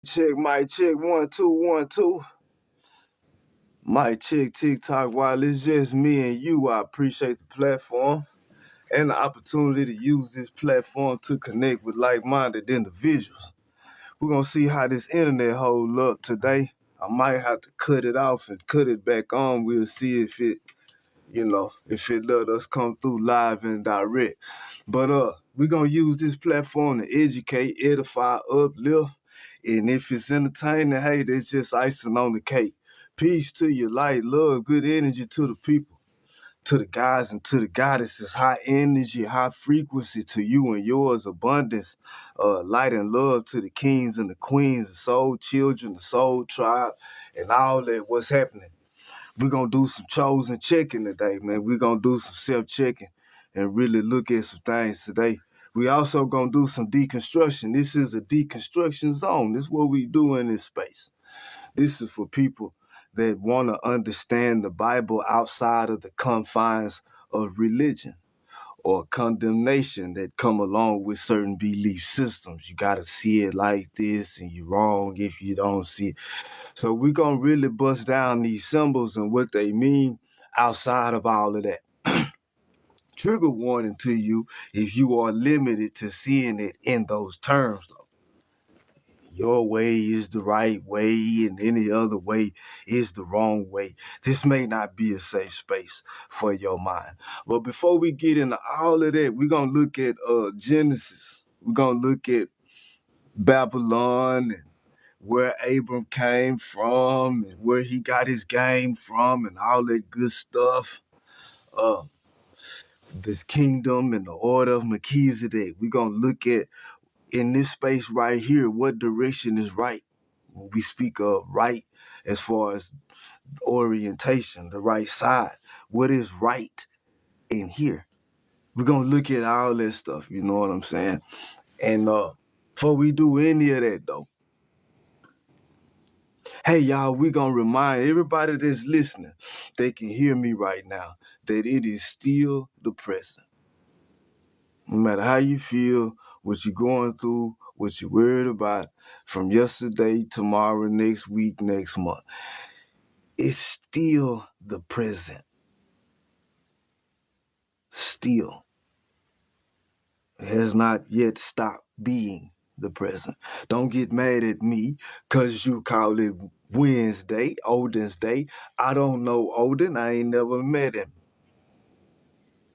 Check, mic check, 1 2 1 2. Mic check, TikTok. While it's just me and you, I appreciate the platform and the opportunity to use this platform to connect with like-minded individuals. We're gonna see how this internet hold up today. I might have to cut it off and cut it back on. We'll see if it let us come through live and direct. But we're gonna use this platform to educate, edify, uplift. And if it's entertaining, hey, that's just icing on the cake. Peace to you, light, love, good energy to the people, to the guys and to the goddesses. High energy, high frequency to you and yours, abundance, light and love to the kings and the queens, the soul children, the soul tribe, and all that. What's happening? We're going to do some chosen checking today, man. We're going to do some self-checking and really look at some things today. We also going to do some deconstruction. This is a deconstruction zone. This is what we do in this space. This is for people that want to understand the Bible outside of the confines of religion or condemnation that come along with certain belief systems. You got to see it like this, and you're wrong if you don't see it. So we're going to really bust down these symbols and what they mean outside of all of that. Trigger warning to you if you are limited to seeing it in those terms, though. Your way is the right way and any other way is the wrong way. This may not be a safe space for your mind. But before we get into all of that, we're going to look at Genesis. We're going to look at Babylon and where Abram came from and where he got his game from and all that good stuff. This kingdom and the order of Melchizedek. We're going to look at, in this space right here, what direction is right. When we speak of right as far as orientation, the right side, what is right in here? We're going to look at all that stuff, you know what I'm saying? And before we do any of that, though, hey, y'all, we're going to remind everybody that's listening, they can hear me right now, that it is still the present. No matter how you feel, what you're going through, what you're worried about, from yesterday, tomorrow, next week, next month, it's still the present. Still. It has not yet stopped being the present. Don't get mad at me because you call it Wednesday, Odin's Day. I don't know Odin. I ain't never met him.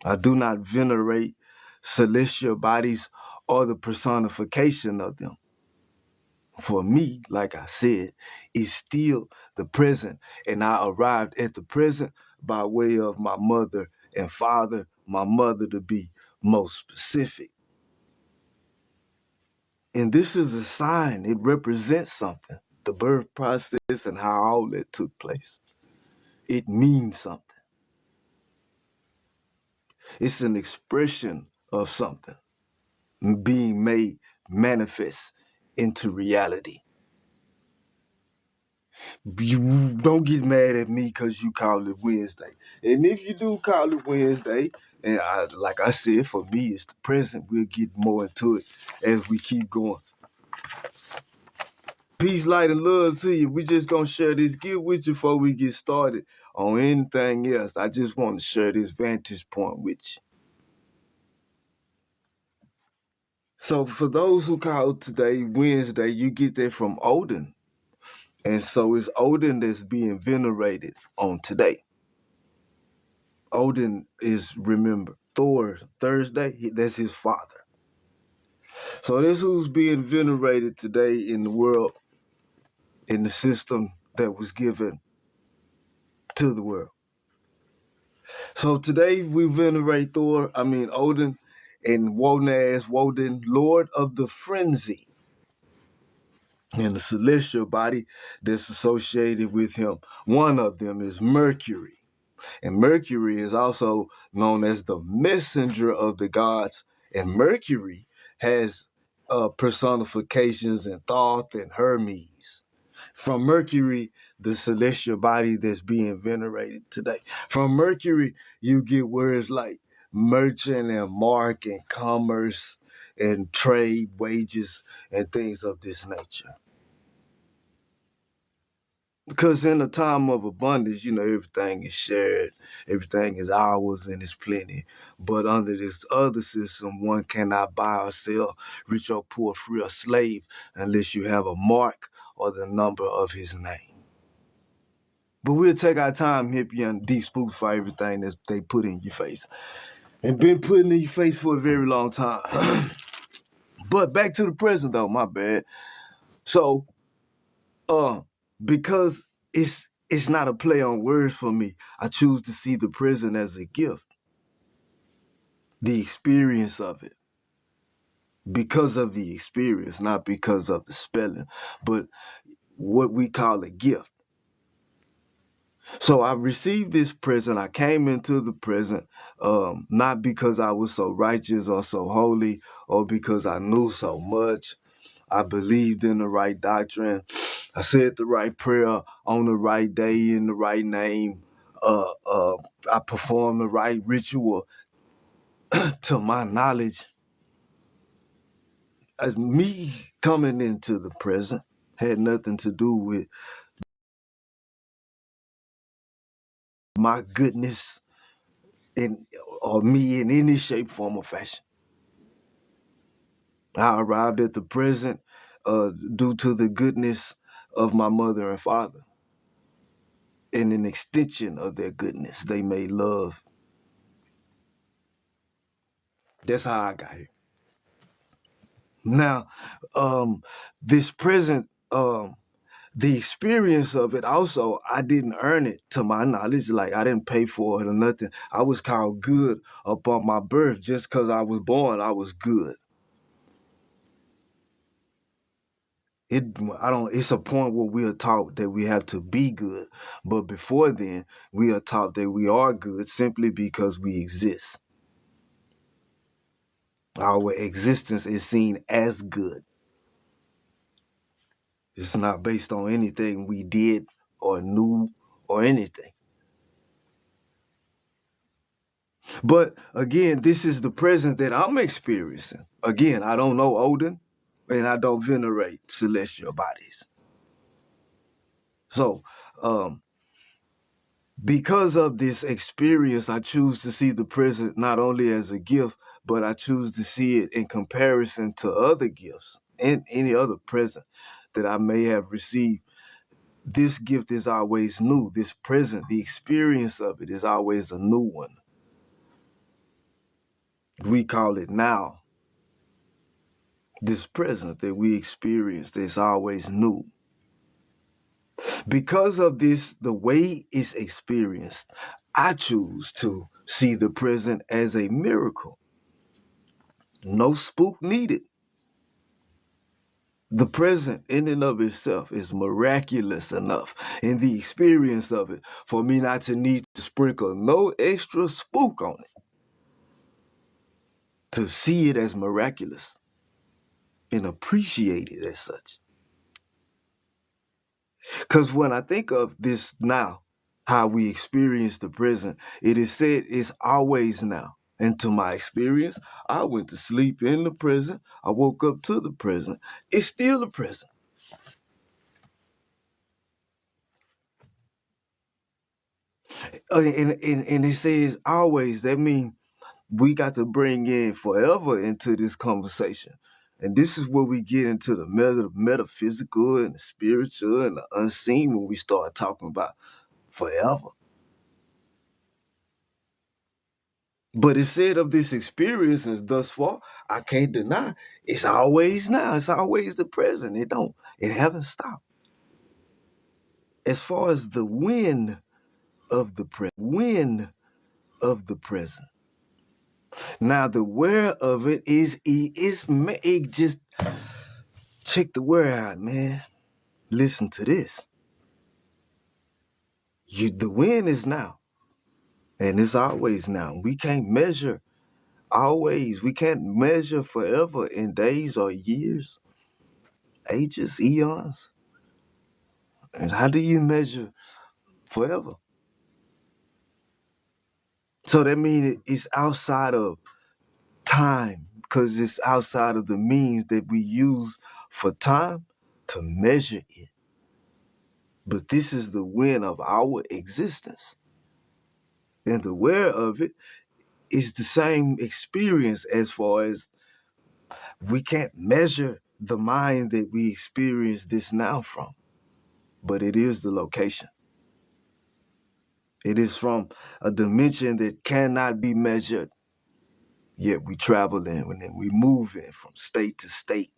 I do not venerate celestial bodies or the personification of them. For me, like I said, it's still the present. And I arrived at the present by way of my mother and father, my mother to be most specific. And this is a sign. It represents something. The birth process and how all that took place. It means something. It's an expression of something being made manifest into reality. You don't get mad at me because you call it Wednesday. And if you do call it Wednesday, and like I said, for me, it's the present. We'll get more into it as we keep going. Peace, light, and love to you. We just going to share this gift with you before we get started on anything else. I just want to share this vantage point with you. So for those who called today Wednesday, you get that from Odin. And so it's Odin that's being venerated on today. Odin is, remember, Thor, Thursday, that's his father. So this who's being venerated today in the world, in the system that was given to the world. So today we venerate Odin, and Woden, Lord of the Frenzy, and the celestial body that's associated with him. One of them is Mercury. And Mercury is also known as the messenger of the gods. And Mercury has personifications in Thoth and Hermes. From Mercury, the celestial body that's being venerated today. From Mercury, you get words like merchant and mark and commerce and trade, wages, and things of this nature. Because in a time of abundance, everything is shared, everything is ours, and it's plenty. But under this other system, one cannot buy or sell, rich or poor, free or slave, unless you have a mark or the number of his name. But we'll take our time, hippie and deep spook for everything that they put in your face. And been putting in your face for a very long time. But back to the present though, my bad. So, because it's not a play on words for me, I choose to see the present as a gift. The experience of it. Because of the experience, not because of the spelling, but what we call a gift. So I received this present. I came into the present, not because I was so righteous or so holy or because I knew so much. I believed in the right doctrine. I said the right prayer on the right day in the right name. I performed the right ritual. To my knowledge, as me coming into the present had nothing to do with my goodness or me in any shape, form, or fashion. I arrived at the present due to the goodness of my mother and father. And an extension of their goodness, they made love. That's how I got here. Now, this present, the experience of it also, I didn't earn it to my knowledge. Like, I didn't pay for it or nothing. I was called good upon my birth. Just because I was born, I was good. It's a point where we are taught that we have to be good. But before then, we are taught that we are good simply because we exist. Our existence is seen as good. It's not based on anything we did or knew or anything. But again, this is the present that I'm experiencing. Again, I don't know Odin and I don't venerate celestial bodies. So, because of this experience, I choose to see the present not only as a gift, but I choose to see it in comparison to other gifts and any other present that I may have received. This gift is always new. This present, the experience of it is always a new one. We call it now. This present that we experience is always new. Because of this, the way it's experienced, I choose to see the present as a miracle. No spook needed. The present in and of itself is miraculous enough in the experience of it for me not to need to sprinkle no extra spook on it. To see it as miraculous and appreciate it as such. Because when I think of this now, how we experience the present, it is said it's always now. And to my experience, I went to sleep in the present. I woke up to the present. It's still the present. And it says always. That means we got to bring in forever into this conversation. And this is where we get into the metaphysical and the spiritual and the unseen when we start talking about forever. But it said of this experience and thus far, I can't deny it's always now. It's always the present. It haven't stopped. As far as the when of the present. Now the where of it is it just check the where out, man. Listen to this. The when is now. And it's always now. We can't measure always. We can't measure forever in days or years, ages, eons. And how do you measure forever? So that means it's outside of time because it's outside of the means that we use for time to measure it. But this is the wind of our existence. And the where of it is the same experience as far as we can't measure the mind that we experience this now from, but it is the location. It is from a dimension that cannot be measured, yet we travel in and then we move in from state to state.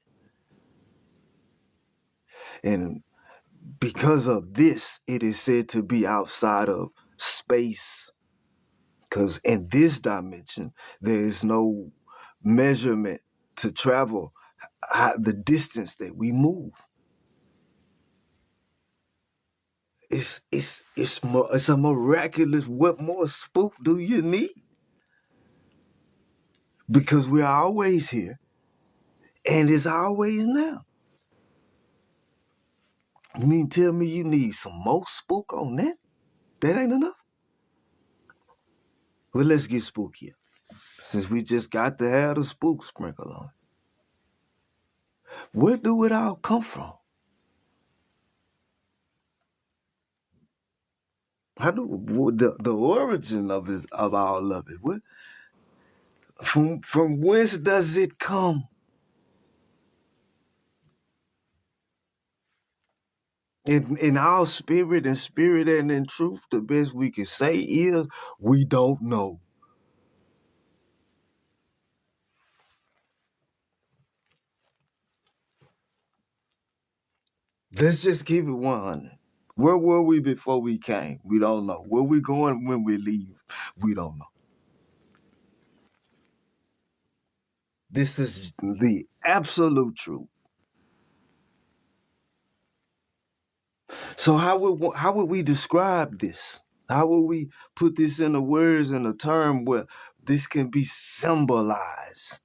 And because of this, it is said to be outside of space. Because in this dimension, there is no measurement to travel the distance that we move. It's a miraculous. What more spook do you need? Because we're always here, and it's always now. You mean tell me you need some more spook on that? That ain't enough. Well, let's get spookier. Since we just got to have the spook sprinkle on. Where do it all come from? How do the origin of all of it? What from whence does it come? In our spirit and in truth, the best we can say is we don't know. Let's just keep it 100. Where were we before we came? We don't know. Where we going when we leave? We don't know. This is the absolute truth. So how would we describe this? How would we put this into words in a term where this can be symbolized?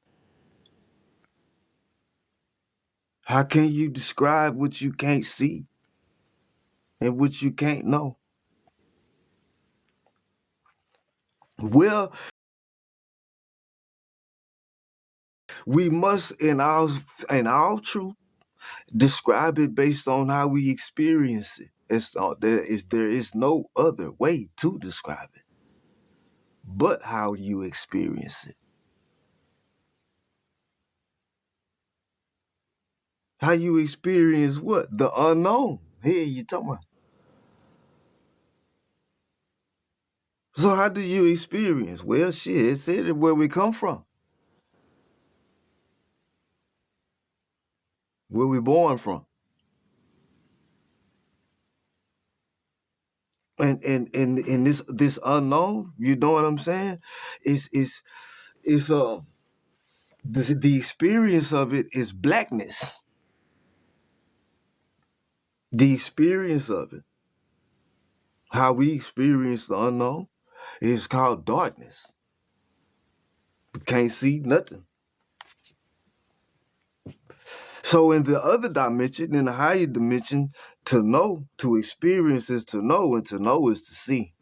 How can you describe what you can't see and what you can't know? Well, we must, in our truth, describe it based on how we experience it. There is no other way to describe it but how you experience it. How you experience what? The unknown. Here you talking about. So how do you experience? Well, shit, it said where we come from. Where we born from. And this unknown, you know what I'm saying? It's the experience of it is blackness. The experience of it, how we experience the unknown, is called darkness. We can't see nothing. So in the other dimension, in the higher dimension, to know, to experience is to know, and to know is to see.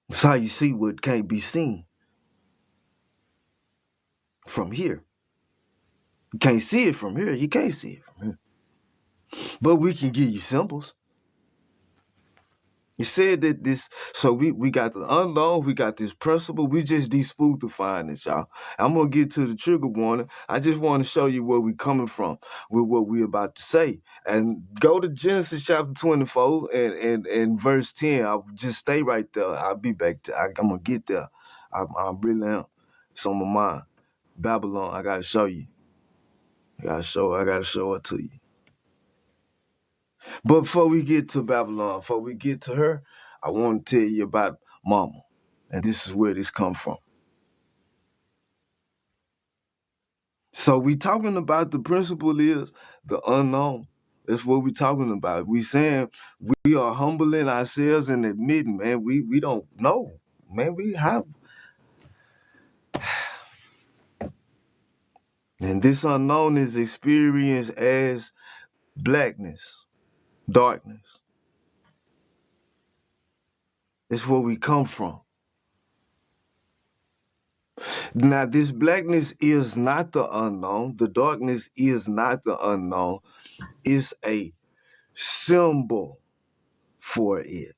That's how you see what can't be seen from here. You can't see it from here. You can't see it from here. But we can give you symbols. You said that this, so we got the unknown, we got this principle, we just de-spookifying it, y'all. I'm gonna get to the trigger warning. I just want to show you where we coming from with what we about to say. And go to Genesis chapter 24 and verse 10. I'll just stay right there. I'll be back. I'm gonna get there. I really am. It's on my mind. Babylon, I gotta show you. I gotta show it to you. But before we get to Babylon, before we get to her, I want to tell you about Mama. And this is where this come from. So we talking about the principle is the unknown. That's what we talking about. We saying we are humbling ourselves and admitting, man, we don't know. Man, we have. And this unknown is experienced as blackness, darkness. It's where we come from. Now, this blackness is not the unknown. The darkness is not the unknown. It's a symbol for it.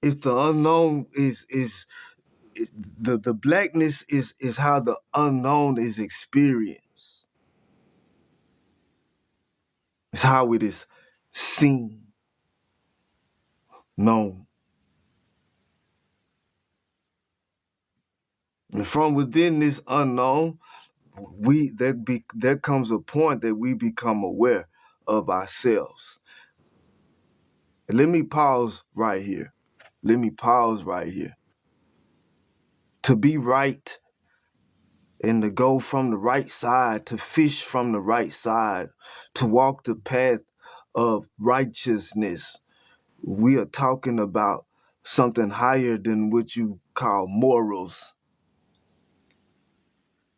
If the unknown is the blackness is how the unknown is experienced. It's how it is seen, known. And from within this unknown, there comes a point that we become aware of ourselves. And let me pause right here. To be right and to go from the right side, to fish from the right side, to walk the path of righteousness, we are talking about something higher than what you call morals.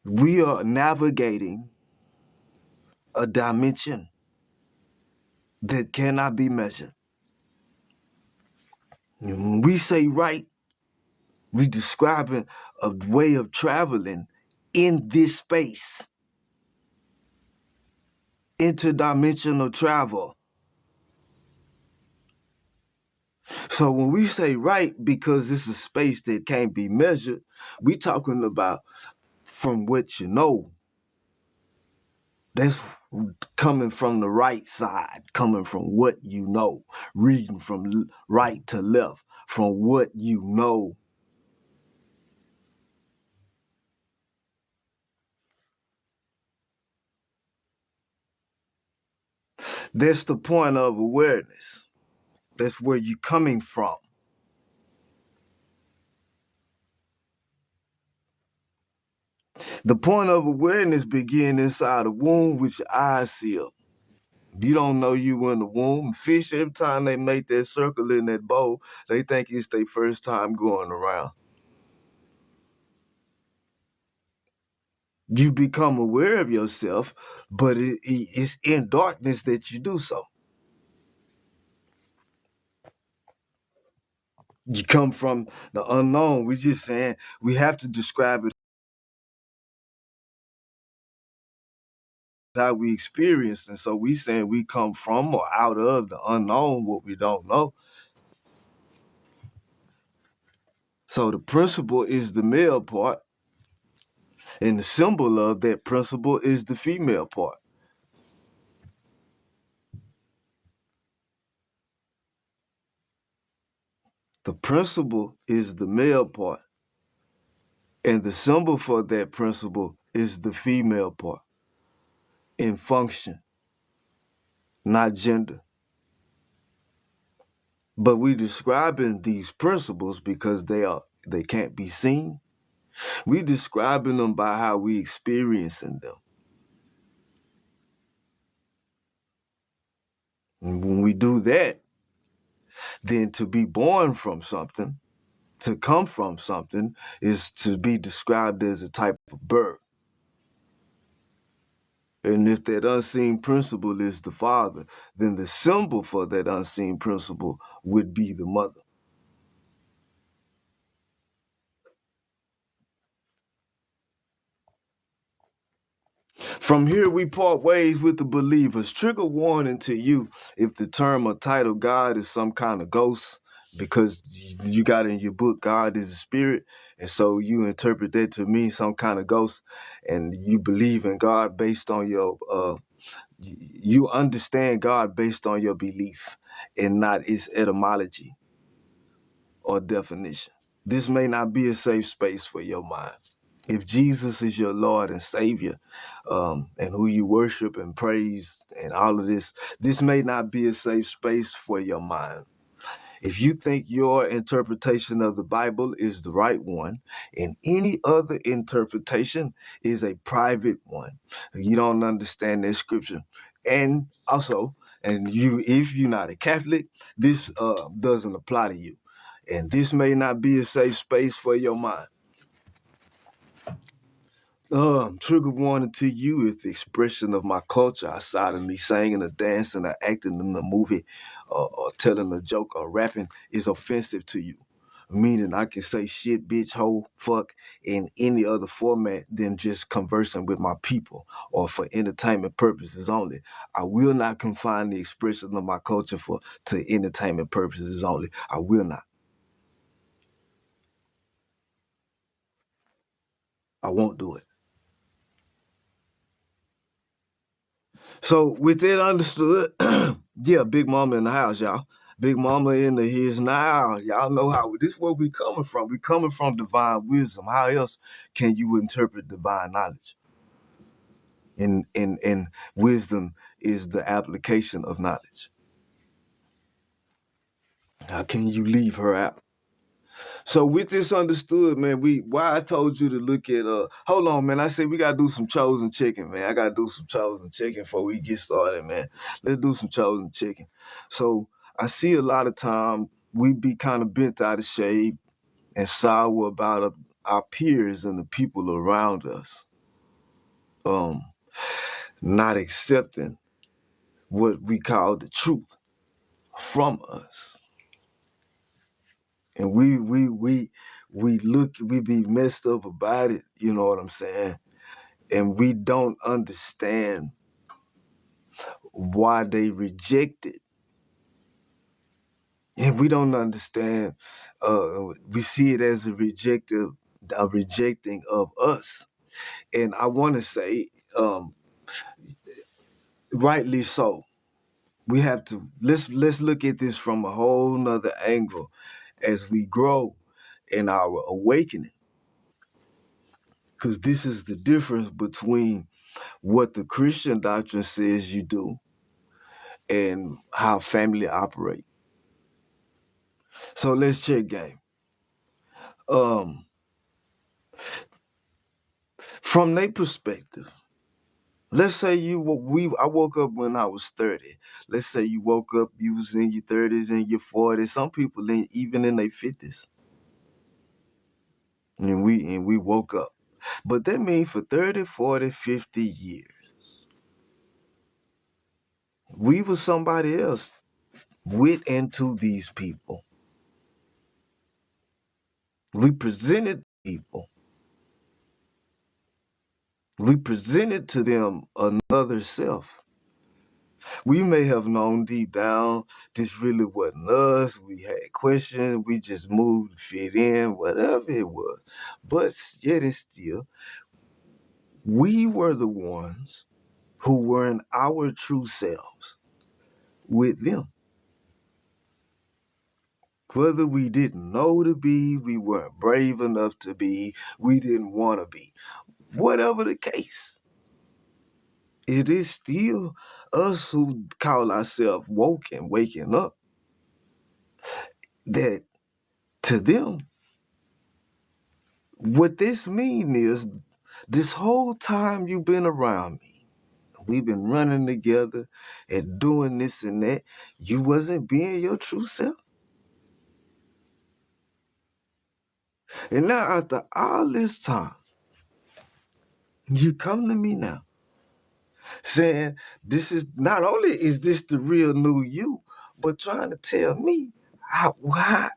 We are navigating a dimension that cannot be measured. When we say right, we describing a way of traveling in this space, interdimensional travel. So when we say right, because it's a space that can't be measured, we talking about from what you know. That's coming from the right side, coming from what you know, reading from right to left, from what you know. That's the point of awareness. That's where you're coming from. The point of awareness begins inside the womb with your eyes sealed. You don't know you in the womb. Fish, every time they make that circle in that bowl, they think it's their first time going around. You become aware of yourself, but it's in darkness that you do so. You come from the unknown. We're just saying we have to describe it how we experience. And so we saying we come from or out of the unknown, what we don't know. So the principle is the male part, and the symbol of that principle is the female part. The principle is the male part, and the symbol for that principle is the female part in function, not gender. But we describing these principles because they can't be seen. We describing them by how we experiencing them. And when we do that, then to be born from something, to come from something, is to be described as a type of birth. And if that unseen principle is the father, then the symbol for that unseen principle would be the mother. From here, we part ways with the believers. Trigger warning to you if the term or title God is some kind of ghost, because you got in your book, God is a spirit. And so you interpret that to mean some kind of ghost, and you believe in God based on your, you understand God based on your belief and not its etymology or definition. This may not be a safe space for your mind. If Jesus is your Lord and Savior, and who you worship and praise and all of this, this may not be a safe space for your mind. If you think your interpretation of the Bible is the right one and any other interpretation is a private one, you don't understand that scripture. And also, if you're not a Catholic, this doesn't apply to you. And this may not be a safe space for your mind. Trigger warning to you if the expression of my culture outside of me singing or dancing or acting in a movie or telling a joke or rapping is offensive to you. meaning I can say shit, bitch, hoe, fuck in any other format than just conversing with my people or for entertainment purposes only. I will not confine the expression of my culture to entertainment purposes only. I will not. I won't do it. So with that understood, yeah, Big Mama in the house, y'all. Big Mama in the his now. Y'all know how this is where we coming from. We coming from divine wisdom. How else can you interpret divine knowledge? And wisdom is the application of knowledge. How can you leave her out? So with this understood, man, why I told you to look at hold on, man. I said we gotta do some chosen chicken, man. I gotta do some chosen chicken before we get started, man. Let's do some chosen chicken. So I see a lot of time we be kind of bent out of shape and sour about our peers and the people around us. Not accepting what we call the truth from us. And we be messed up about it, you know what I'm saying? And we don't understand why they reject it. And we don't understand, we see it as a rejecting of us. And I want to say, rightly so. We have to, let's look at this from a whole nother angle as we grow in our awakening. Because this is the difference between what the Christian doctrine says you do and how family operate. So let's check game. From their perspective, let's say I woke up when I was 30. Let's say you woke up, you was in your 30s and your 40s. Some people even in their 50s. And we woke up. But that means for 30, 40, 50 years, we was somebody else with and to these people. We presented people. We presented to them another self. We may have known deep down this really wasn't us. We had questions. We just moved to fit in, whatever it was. But yet and still, we were the ones who were in our true selves with them. Whether we didn't know to be, we weren't brave enough to be, we didn't want to be. Whatever the case, it is still us who call ourselves woke and waking up. That to them, what this means is this whole time you've been around me, we've been running together and doing this and that, you wasn't being your true self. And now after all this time, you come to me now saying this is not only is this the real new you, but trying to tell me why.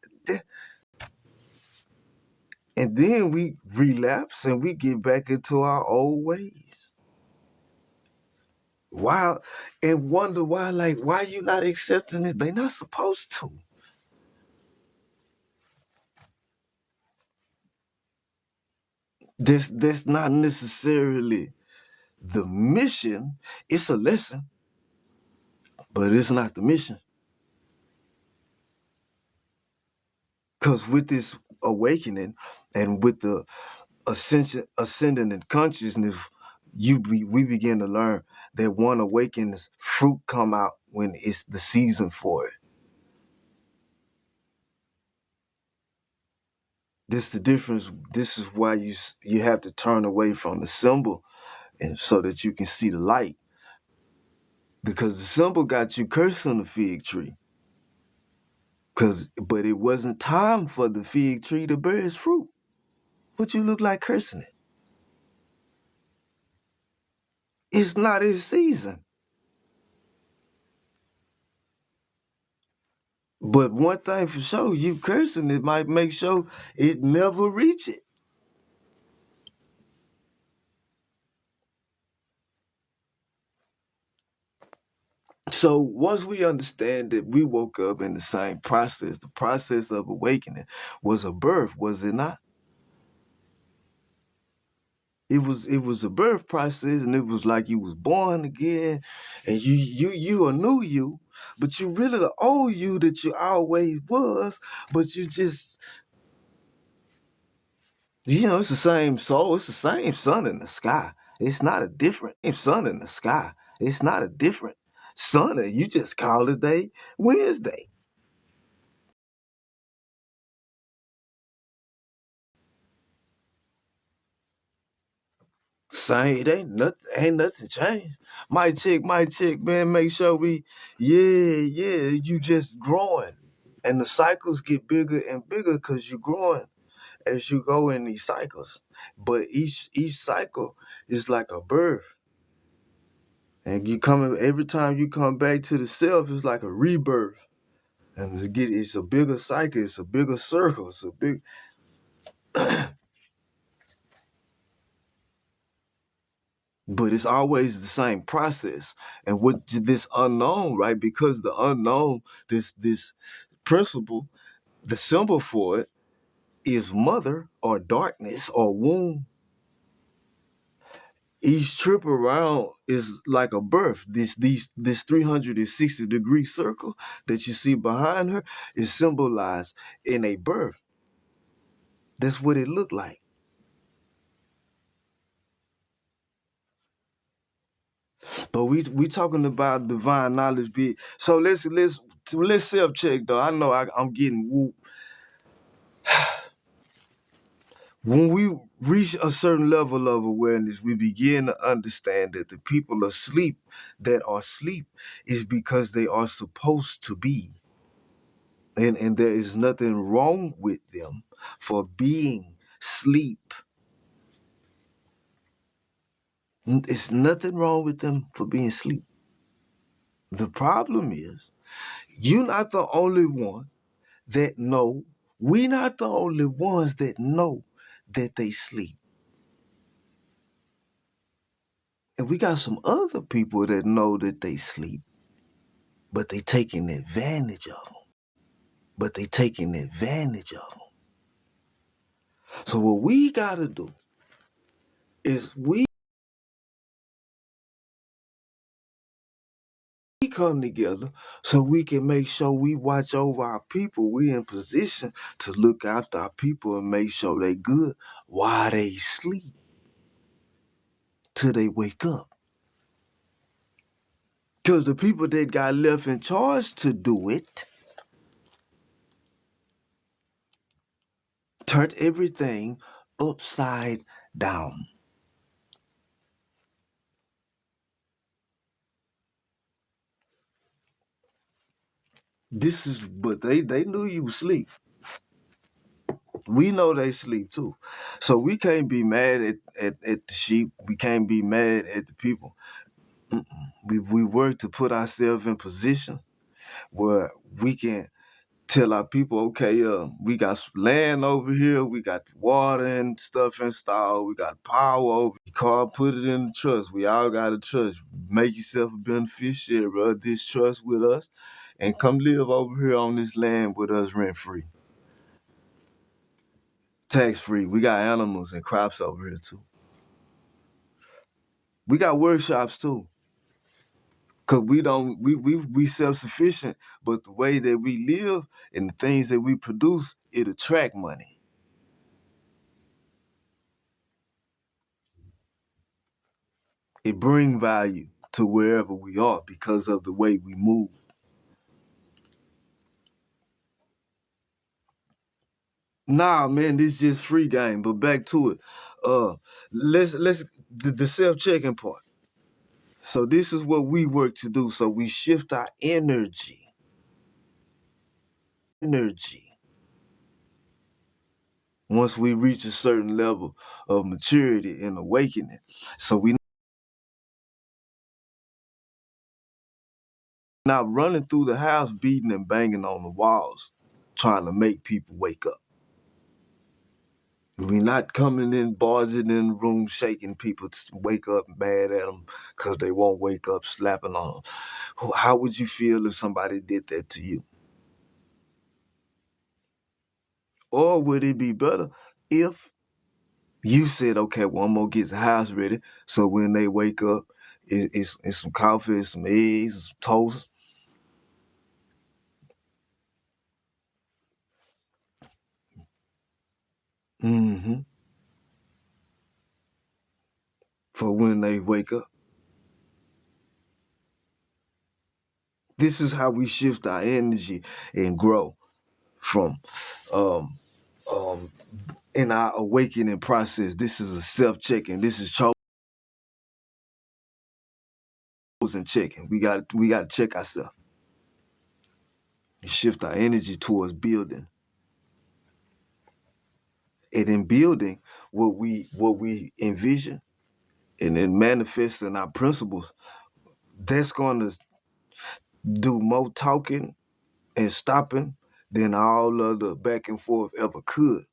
And then we relapse and we get back into our old ways. Why? And wonder why, like, why you not accepting it? They not supposed to. That's not necessarily the mission. It's a lesson, but it's not the mission. Because with this awakening and with the ascending in consciousness, we begin to learn that one awakens, fruit come out when it's the season for it. This the difference. This is why you have to turn away from the symbol, and so that you can see the light. Because the symbol got you cursing the fig tree. But it wasn't time for the fig tree to bear its fruit. What you look like cursing it? It's not its season. But one thing for sure, you cursing it might make sure it never reach it. So once we understand that we woke up in the same process, the process of awakening was a birth, was it not? It was a birth process, and it was like you was born again, and you a new you, but you really the old you that you always was, but you just it's the same soul, it's the same sun in the sky. It's not a different sun in the sky. It's not a different sun. You just call it day Wednesday. Same, it ain't nothing changed. My chick, man, make sure yeah, you just growing. And the cycles get bigger and bigger because you're growing as you go in these cycles. But each cycle is like a birth. And every time you come back to the self, it's like a rebirth. And it's a bigger cycle, it's a bigger circle, it's a big but it's always the same process. And what this unknown, right? Because the unknown, this principle, the symbol for it is mother or darkness or womb. Each trip around is like a birth. This 360-degree circle that you see behind her is symbolized in a birth. That's what it looked like. But we talking about divine knowledge. So let's self check though. I know I'm getting whooped. When we reach a certain level of awareness, we begin to understand that the people asleep that are asleep is because they are supposed to be. And there is nothing wrong with them for being sleep. It's nothing wrong with them for being sleep. The problem is, you're not the only one that know. We not the only ones that know that they sleep. And we got some other people that know that they sleep, but they taking advantage of them. But they taking advantage of them. So what we gotta do is we come together so we can make sure we watch over our people. We in position to look after our people and make sure they good while they sleep till they wake up. Because the people that got left in charge to do it turned everything upside down. But they knew you was asleep. We know they sleep too. So we can't be mad at the sheep. We can't be mad at the people. We work to put ourselves in position where we can tell our people, okay, we got land over here, we got water and stuff installed, we got power over the car, put it in the trust. We all got a trust. Make yourself a beneficiary of this trust with us and come live over here on this land with us rent free. Tax free. We got animals and crops over here too. We got workshops too. Cause we don't we self-sufficient, but the way that we live and the things that we produce, it attract money. It bring value to wherever we are because of the way we move. Nah, man, this is just free game. But back to it. Let's the self-checking part. So this is what we work to do. So we shift our energy. Energy. Once we reach a certain level of maturity and awakening. So we Not running through the house, beating and banging on the walls, trying to make people wake up. We're not coming in, barging in the room, shaking people to wake up mad at them because they won't wake up, slapping on them. How would you feel if somebody did that to you? Or would it be better if you said, okay, well, I'm going to get the house ready so when they wake up, it's some coffee, some eggs, some toast. Mm-hmm. For when they wake up. This is how we shift our energy and grow from um, um, in our awakening process. This is a self-checking. This is chosen checking. We got to check ourselves and shift our energy towards building. And in building what we envision and then manifesting our principles, that's going to do more talking and stopping than all other back and forth ever could.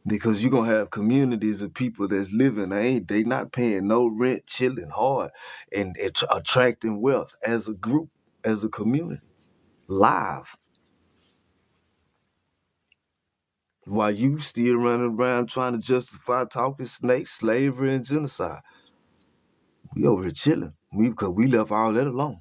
Because you're gonna have communities of people that's living, they not paying no rent, chilling hard, and attracting wealth as a group, as a community, live. While you still running around trying to justify talking snakes, slavery, and genocide. We over here chilling. Because we left all that alone.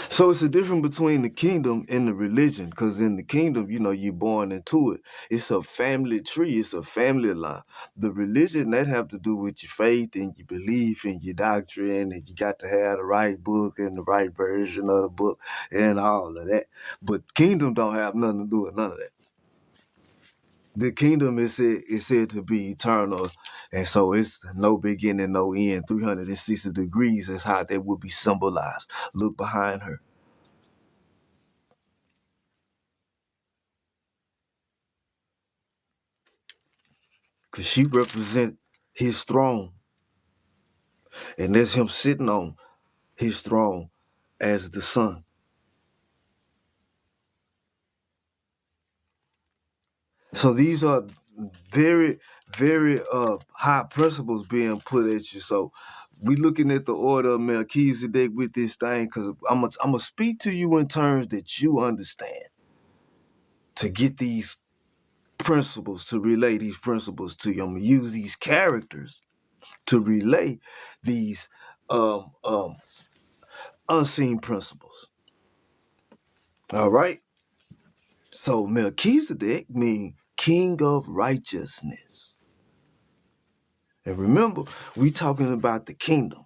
So it's a difference between the kingdom and the religion, because in the kingdom, you're born into it. It's a family tree. It's a family line. The religion, that have to do with your faith and your belief and your doctrine, and you got to have the right book and the right version of the book and all of that. But kingdom don't have nothing to do with none of that. The kingdom is said to be eternal, and so it's no beginning, no end. 360 degrees is how that would be symbolized. Look behind her. Because she represents his throne. And that's him sitting on his throne as the son. So these are very, very high principles being put at you. So we looking at the order of Melchizedek with this thing, because I'm gonna speak to you in terms that you understand, to get these principles, to relay these principles to you. I'm gonna use these characters to relay these unseen principles. All right. So Melchizedek means king of righteousness. And remember, we talking about the kingdom.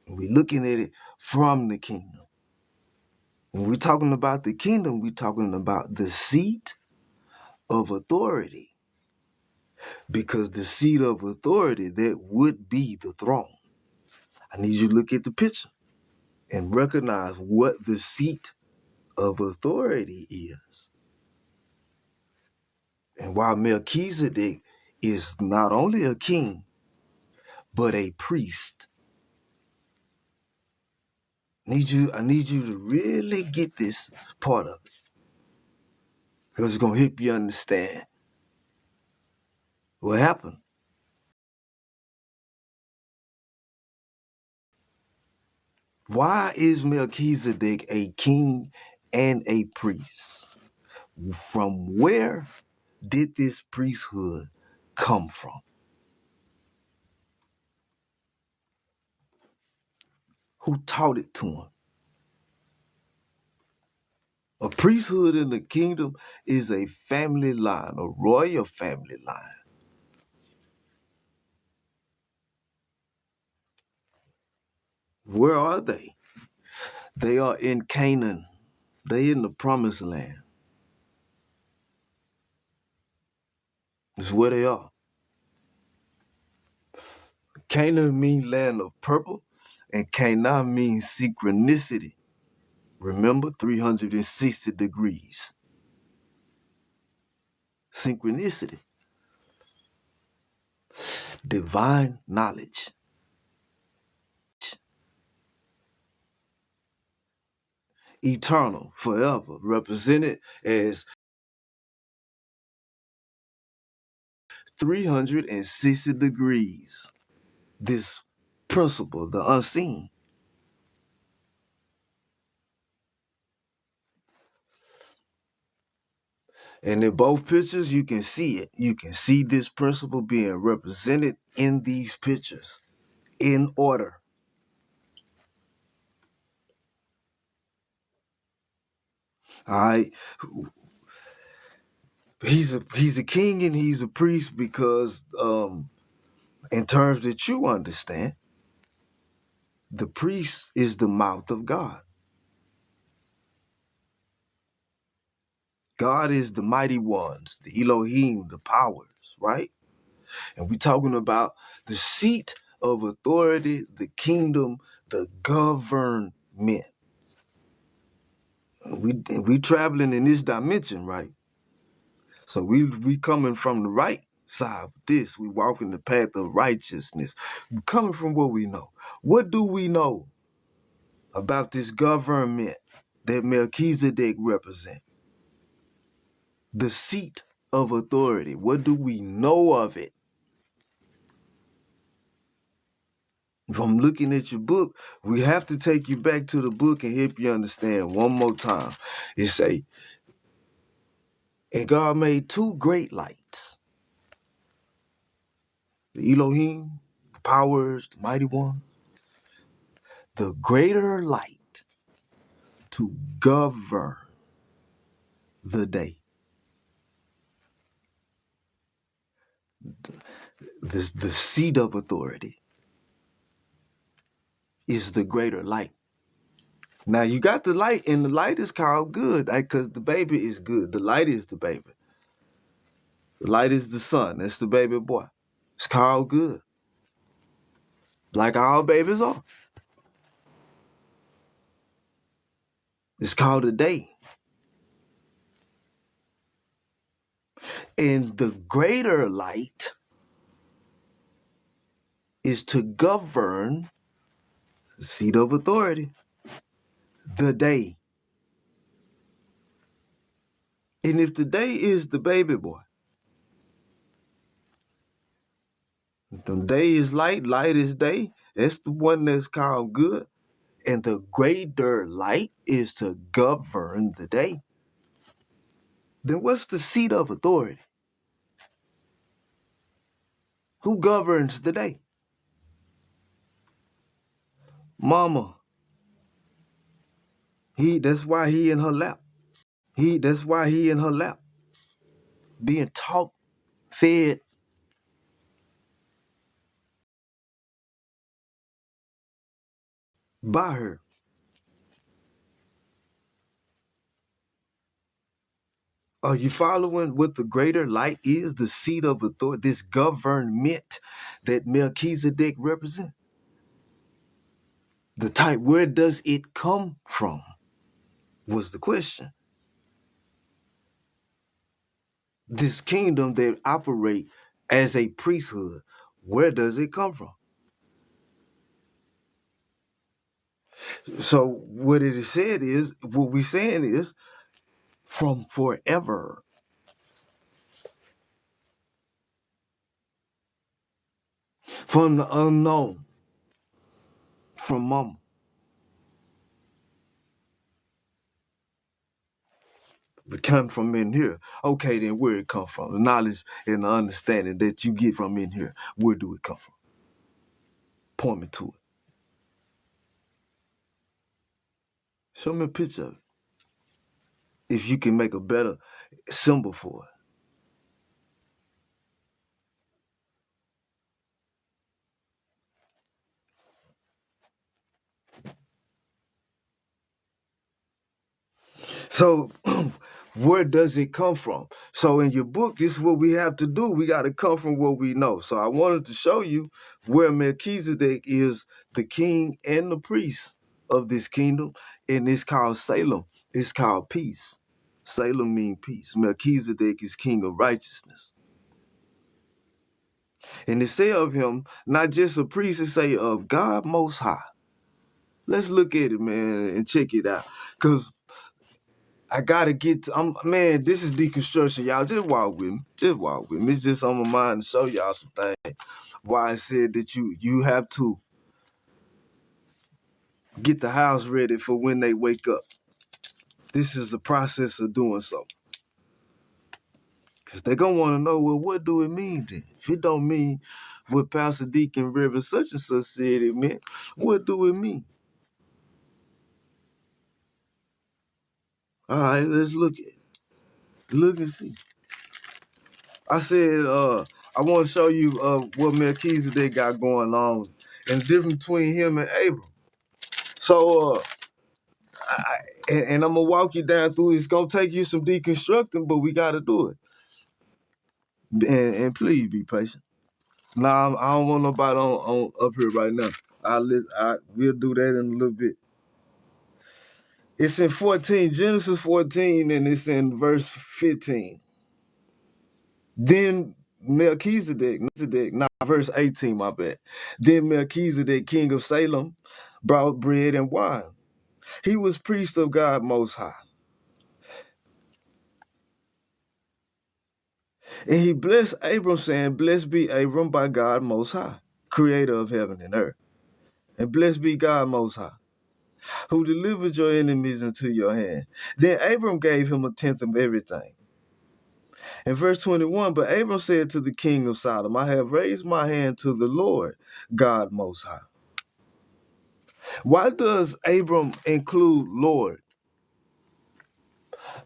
We looking at it from the kingdom. When we're talking about the kingdom, we're talking about the seat of authority. Because the seat of authority, that would be the throne. I need you to look at the picture and recognize what the seat of authority is. And while Melchizedek is not only a king, but a priest. I need you to really get this part of it, because it's gonna help you understand what happened. Why is Melchizedek a king and a priest? From where did this priesthood come from? Who taught it to him? A priesthood in the kingdom is a family line, a royal family line. Where are they? They are in Canaan. They in the promised land. That's where they are. Canaan means land of purple, and Canaan means synchronicity. Remember, 360 degrees. Synchronicity. Divine knowledge. eternal, forever, represented as 360 degrees. This principle, the unseen. And in both pictures, you can see it. You can see this principle being represented in these pictures in order. All right. He's a king and he's a priest because in terms that you understand, the priest is the mouth of God. God is the mighty ones, the Elohim, the powers, right? And we're talking about the seat of authority, the kingdom, the government. We traveling in this dimension, right? So we coming from the right side of this. We walking the path of righteousness. We coming from what we know. What do we know about this government that Melchizedek represents? The seat of authority. What do we know of it? From looking at your book, we have to take you back to the book and help you understand one more time. It say, and God made two great lights. The Elohim, the powers, the mighty one. The greater light to govern the day. The seat of authority is the greater light. Now you got the light, and the light is called good, because the baby is good. The light is the baby. The light is the son. That's the baby boy. It's called good. Like all babies are. It's called a day. And the greater light is to govern the seat of authority, the day. And if the day is the baby boy, the day is light, light is day, that's the one that's called good. And the greater light is to govern the day. Then what's the seat of authority? Who governs the day? Mama. That's why he in her lap. That's why he in her lap. Being taught, fed. By her. Are you following what the greater light is? The seat of authority, this government that Melchizedek represents? The type, where does it come from? Was the question. This kingdom that operate as a priesthood, where does it come from? So what it is said is, what we're saying is, from forever. From the unknown. From mama. It come from in here. Okay, then where it come from? The knowledge and the understanding that you get from in here, where do it come from? Point me to it. Show me a picture of it. If you can make a better symbol for it. So where does it come from? So in your book, this is what we have to do. We got to come from what we know. So I wanted to show you where Melchizedek is the king and the priest of this kingdom. And it's called Salem. It's called peace. Salem means peace. Melchizedek is king of righteousness. And it say of him, not just a priest, it say of God Most High. Let's look at it, man, and check it out. Cause I gotta get to, man, this is deconstruction, y'all. Just walk with me. Just walk with me. It's just on my mind to show y'all some things. Why I said that you have to get the house ready for when they wake up. This is the process of doing so. Because they're going to want to know, well, what do it mean then? If it don't mean what Pastor Deacon Reverend such and such said it meant, what do it mean? All right, let's look at it. Look and see. I said, I want to show you what Melchizedek got going on and the difference between him and Abram. So, and I'm going to walk you down through. It's going to take you some deconstructing, but we got to do it. And please be patient. Nah, I don't want nobody on up here right now. We'll do that in a little bit. It's in 14, Genesis 14, and it's in verse 15. Then Melchizedek, verse 18, my bad. Then Melchizedek, king of Salem, brought bread and wine. He was priest of God Most High. And he blessed Abram, saying, Blessed be Abram by God Most High, creator of heaven and earth. And blessed be God Most High, who delivered your enemies into your hand. Then Abram gave him a tenth of everything. In verse 21, but Abram said to the king of Sodom, I have raised my hand to the Lord, God Most High. Why does Abram include Lord?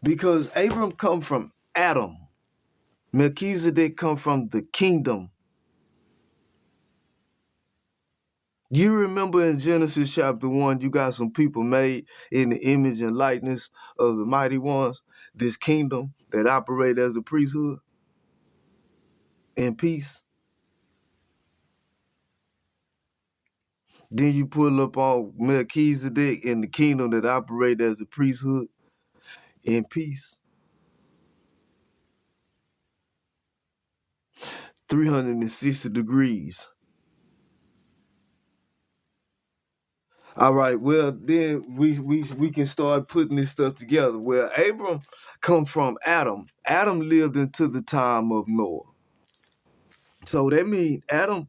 Because Abram come from Adam. Melchizedek come from the kingdom. You remember in Genesis chapter 1, you got some people made in the image and likeness of the mighty ones, this kingdom that operate as a priesthood in peace. Then you pull up on Melchizedek in the kingdom that operate as a priesthood in peace. 360 degrees. All right, well, then we can start putting this stuff together. Well, Abram come from Adam. Adam lived into the time of Noah. So that means Adam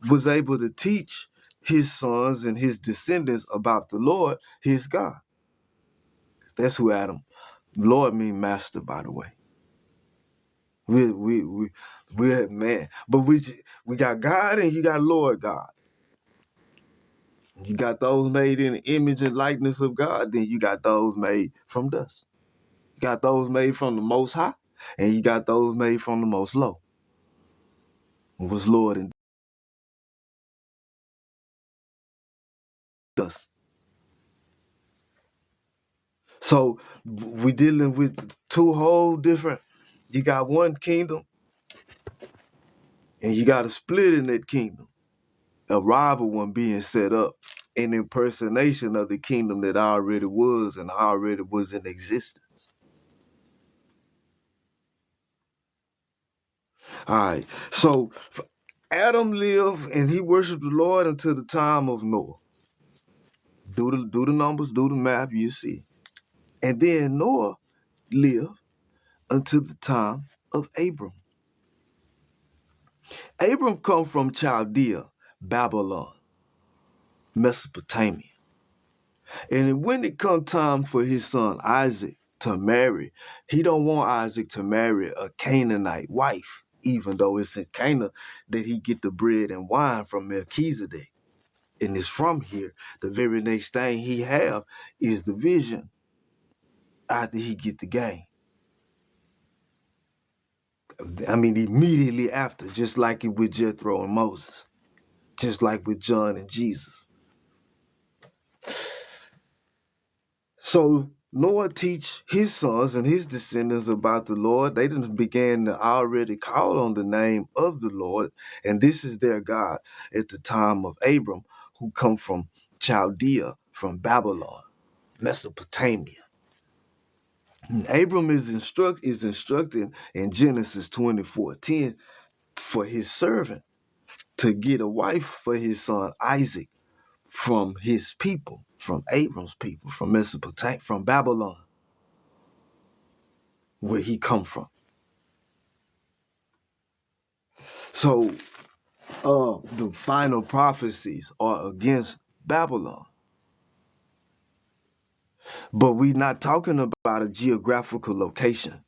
was able to teach his sons and his descendants about the Lord, his God. That's who Adam. Lord means master, by the way. We're man, but we got God and you got Lord God. You got those made in the image and likeness of God, then you got those made from dust. You got those made from the Most High, and you got those made from the Most Low. It was Lord and dust. So we dealing with two whole different. You got one kingdom, and you got a split in that kingdom. A rival one being set up, an impersonation of the kingdom that already was and already was in existence. All right, so Adam lived and he worshiped the Lord until the time of Noah. Do the numbers, do the math, you see. And then Noah lived until the time of Abram. Abram come from Chaldea, Babylon, Mesopotamia. And when it come time for his son Isaac to marry, he don't want Isaac to marry a Canaanite wife, even though it's in Canaan that he get the bread and wine from Melchizedek. And it's from here. The very next thing he have is the vision after he get the game. I mean, immediately after, just like it with Jethro and Moses, just like with John and Jesus. So Noah teach his sons and his descendants about the Lord. They done began to already call on the name of the Lord, and this is their God at the time of Abram, who come from Chaldea, from Babylon, Mesopotamia. And Abram is instructed in Genesis 24:10 for his servant to get a wife for his son Isaac from his people, from Abram's people, from Mesopotamia, from Babylon, where he come from. So the final prophecies are against Babylon. But we're not talking about a geographical location.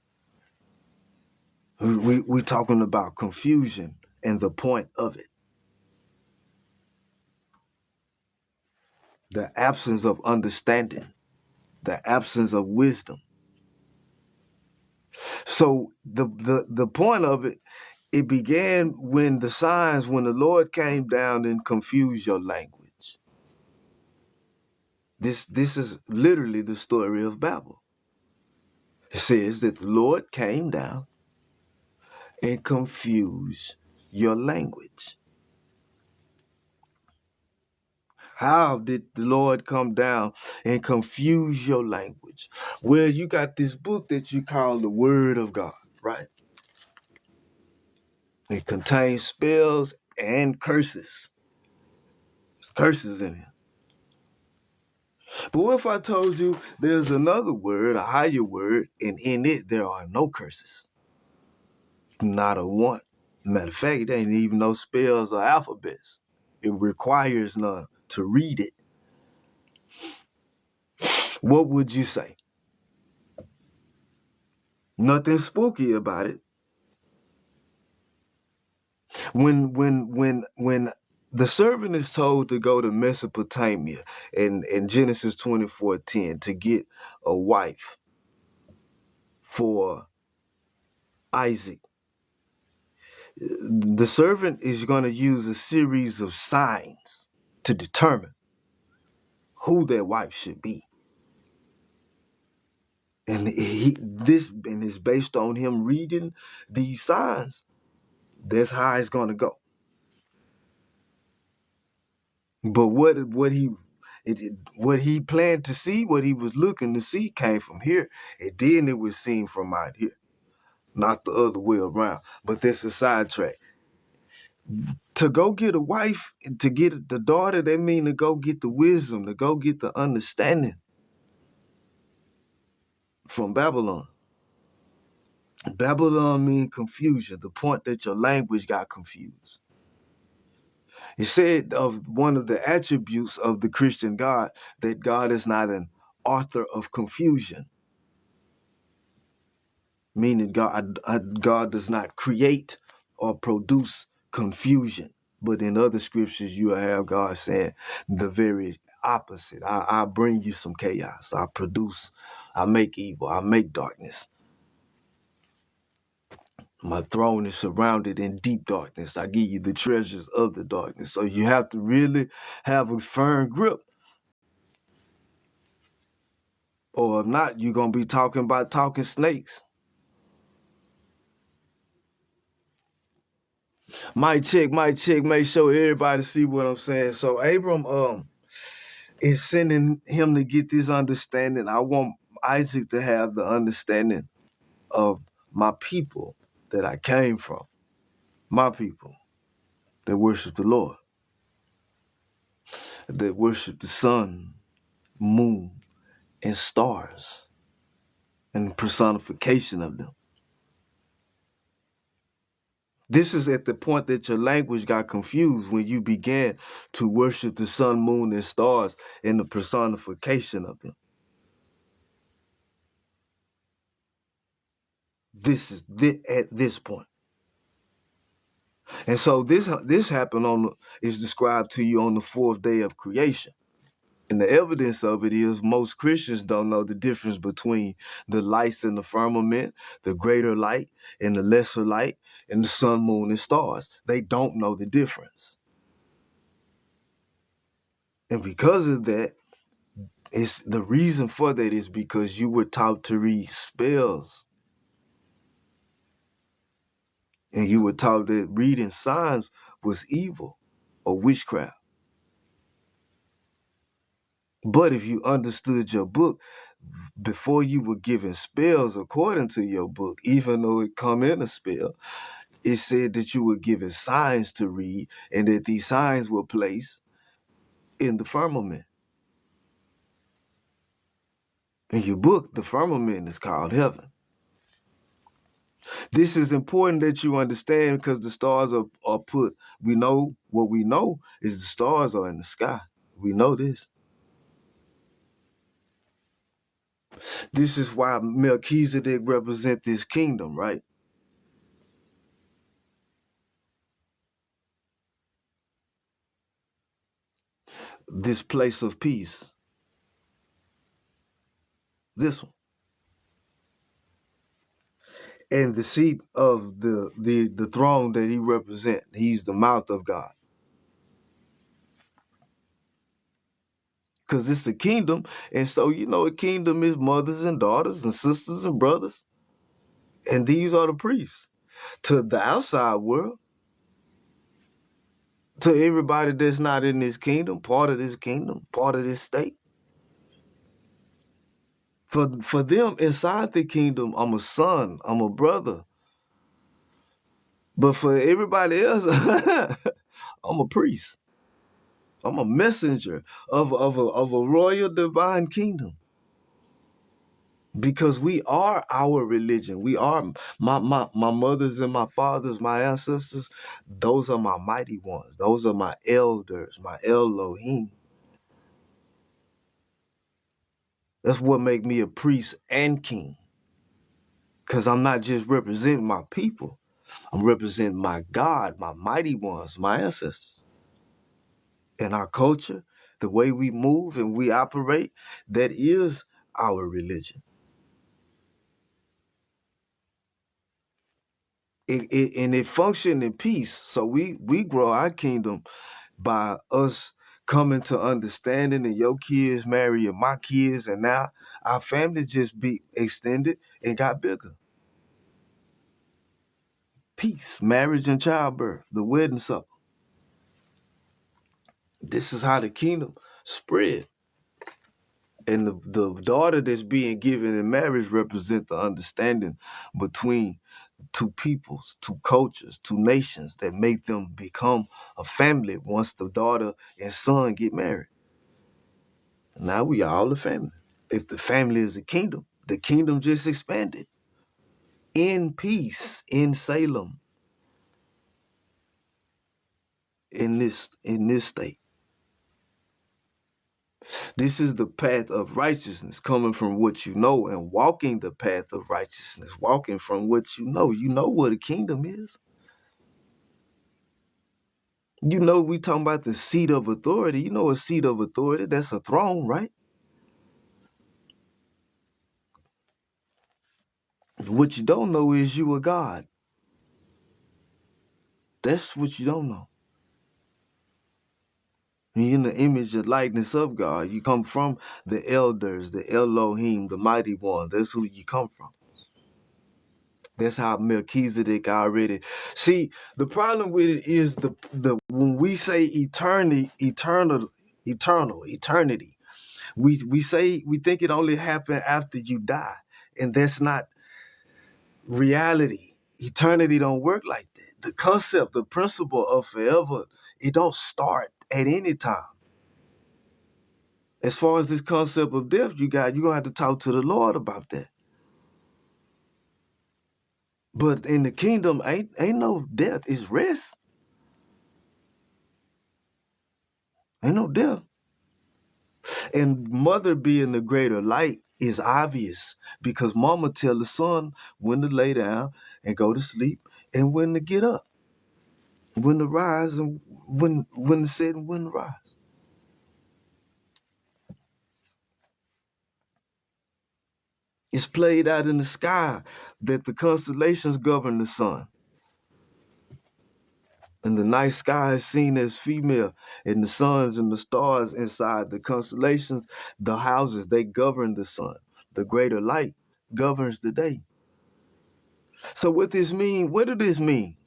We're talking about confusion and the point of it. The absence of understanding, the absence of wisdom. So the point of it, it began when the Lord came down and confused your language. This is literally the story of Babel. It says that the Lord came down and confused your language. How did the Lord come down and confuse your language? Well, you got this book that you call the Word of God, right? It contains spells and curses. There's curses in it. But what if I told you there's another word, a higher word, and in it there are no curses? Not a one. Matter of fact, it ain't even no spells or alphabets. It requires none to read it. What would you say? Nothing spooky about it. When the servant is told to go to Mesopotamia in Genesis 24:10 to get a wife for Isaac, the servant is going to use a series of signs to determine who their wife should be. And this is based on him reading these signs. That's how it's going to go. But what he planned to see, what he was looking to see, came from here, and then it was seen from out here, not the other way around. But that's a sidetrack. To go get a wife, to get the daughter, that mean to go get the wisdom, to go get the understanding from Babylon. Babylon mean confusion, the point that your language got confused. It said of one of the attributes of the Christian God that God is not an author of confusion, meaning God does not create or produce confusion. But in other scriptures, you have God saying the very opposite. I bring you some chaos. I make evil. I make darkness. My throne is surrounded in deep darkness. I give you the treasures of the darkness. So you have to really have a firm grip. Or if not, you're going to be talking snakes. Mic check, make sure everybody see what I'm saying. So Abram is sending him to get this understanding. I want Isaac to have the understanding of my people that I came from. My people that worship the Lord, that worship the sun, moon, and stars, and the personification of them. This is at the point that your language got confused when you began to worship the sun, moon, and stars and the personification of them. This is at this point. And so this happened is described to you on the fourth day of creation. And the evidence of it is most Christians don't know the difference between the lights in the firmament, the greater light and the lesser light, and the sun, moon, and stars. They don't know the difference. And because of that, the reason for that is because you were taught to read spells. And you were taught that reading signs was evil or witchcraft. But if you understood your book, before you were given spells according to your book, even though it come in a spell, it said that you were given signs to read and that these signs were placed in the firmament. In your book, the firmament is called heaven. This is important that you understand because the stars are put, we know what we know is the stars are in the sky. We know this. This is why Melchizedek represent this kingdom, right? This place of peace. This one. And the seat of the throne that he represent. He's the mouth of God. Because it's a kingdom. And so, you know, a kingdom is mothers and daughters and sisters and brothers. And these are the priests. To the outside world, to everybody that's not in this kingdom, part of this kingdom, part of this state. For them inside the kingdom, I'm a son, I'm a brother. But for everybody else, I'm a priest. I'm a messenger of a royal divine kingdom. Because we are our religion. We are my mothers and my fathers, my ancestors. Those are my mighty ones. Those are my elders, my Elohim. That's what make me a priest and king. Because I'm not just representing my people. I'm representing my God, my mighty ones, my ancestors. And our culture, the way we move and we operate, that is our religion. It functions in peace. So we grow our kingdom by us coming to understanding, and your kids marrying my kids, and now our family just be extended and got bigger. Peace, marriage and childbirth, the wedding supper. This is how the kingdom spread. And the daughter that's being given in marriage represent the understanding between two peoples, two cultures, two nations that make them become a family once the daughter and son get married. Now we all a family. If the family is the kingdom just expanded in peace in Salem, in this state. This is the path of righteousness, coming from what you know and walking the path of righteousness, walking from what you know. You know what a kingdom is. You know, we talking about the seat of authority. You know a seat of authority, that's a throne, right? What you don't know is you a God. That's what you don't know. You're in the image and likeness of God. You come from the elders, the Elohim, the mighty one. That's who you come from. That's how Melchizedek already. See, the problem with it is the when we say eternity, we say we think it only happened after you die, and that's not reality. Eternity don't work like that. The concept, the principle of forever, it don't start at any time. As far as this concept of death, you're gonna have to talk to the Lord about that. But in the kingdom, ain't no death, it's rest. Ain't no death. And mother being the greater light is obvious because mama tell the son when to lay down and go to sleep and when to get up, when to rise and when to sit and when to rise. It's played out in the sky that the constellations govern the sun. And the night sky is seen as female, and the suns and the stars inside the constellations, the houses, they govern the sun. The greater light governs the day. So what this mean? What do this mean?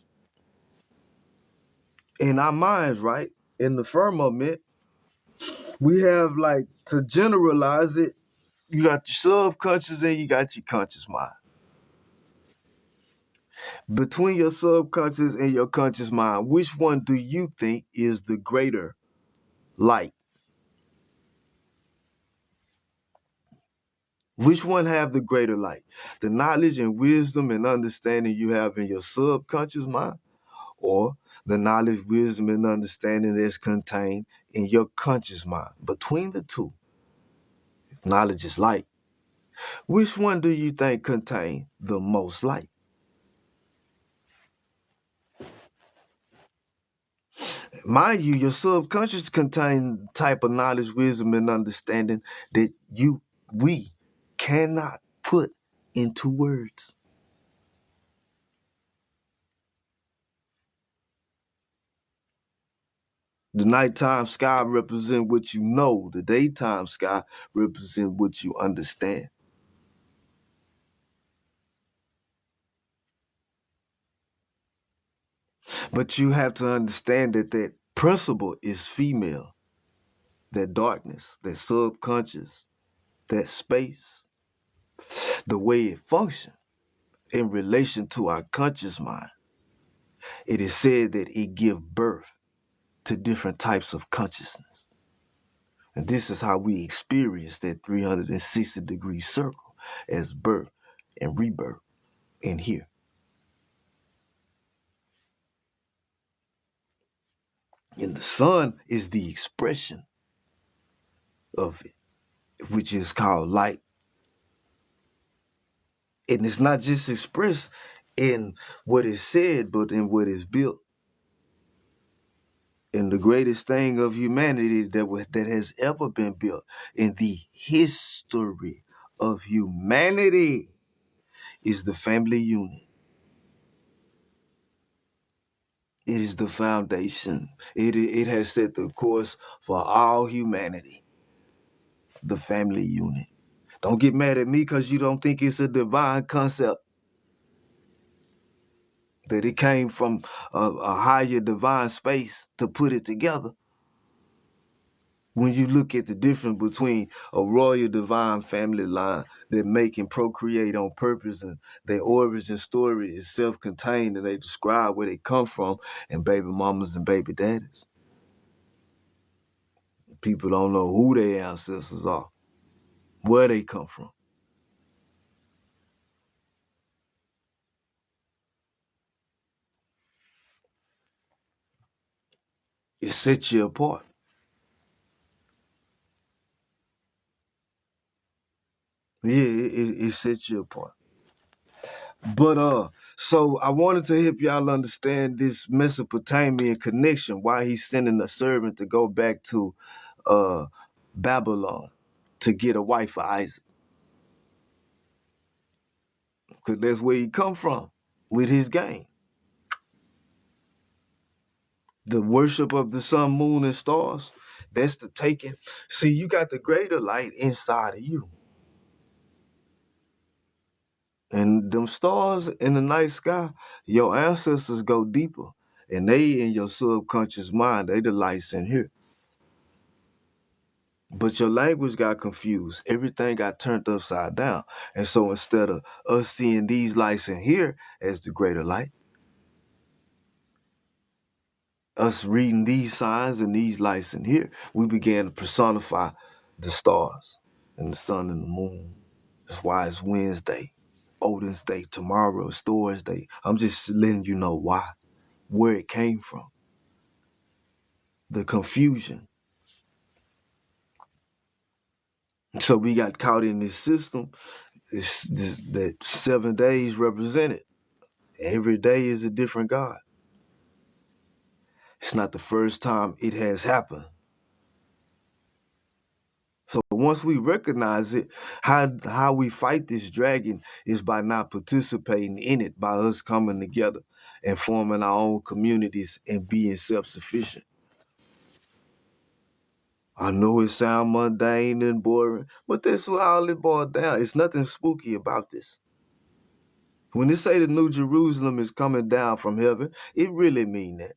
In our minds, right? In the firmament, we have, like, to generalize it, you got your subconscious and you got your conscious mind. Between your subconscious and your conscious mind, which one do you think is the greater light? Which one have the greater light? The knowledge and wisdom and understanding you have in your subconscious mind, or the knowledge, wisdom, and understanding that's contained in your conscious mind? Between the two, knowledge is light. Which one do you think contain the most light? Mind you, your subconscious contain type of knowledge, wisdom, and understanding that we cannot put into words. The nighttime sky represent what you know. The daytime sky represent what you understand. But you have to understand that that principle is female. That darkness, that subconscious, that space, the way it functions in relation to our conscious mind. It is said that it gives birth to different types of consciousness. And this is how we experience that 360-degree circle as birth and rebirth in here. And the sun is the expression of it, which is called light. And it's not just expressed in what is said, but in what is built. And the greatest thing of humanity that has ever been built in the history of humanity is the family unit. It is the foundation. It has set the course for all humanity. The family unit. Don't get mad at me because you don't think it's a divine concept. That it came from a higher divine space to put it together. When you look at the difference between a royal divine family line that make and procreate on purpose, and their origin story is self-contained, and they describe where they come from, and baby mamas and baby daddies. People don't know who their ancestors are, where they come from. It sets you apart. Yeah, it sets you apart. But so I wanted to help y'all understand this Mesopotamian connection, why he's sending a servant to go back to uh Babylon to get a wife for Isaac. Because that's where he come from with his game. The worship of the sun, moon, and stars. That's the taking. See, you got the greater light inside of you. And them stars in the night sky, your ancestors go deeper. And they in your subconscious mind, they the lights in here. But your language got confused. Everything got turned upside down. And so instead of us seeing these lights in here as the greater light, us reading these signs and these lights in here, we began to personify the stars and the sun and the moon. That's why it's Wednesday, Odin's Day, tomorrow is Thor's Day. I'm just letting you know why, where it came from. The confusion. So we got caught in this system that 7 days represented. Every day is a different God. It's not the first time it has happened. So once we recognize it, how we fight this dragon is by not participating in it, by us coming together and forming our own communities and being self-sufficient. I know it sounds mundane and boring, but that's what all it boils down. It's nothing spooky about this. When they say the New Jerusalem is coming down from heaven, it really mean that.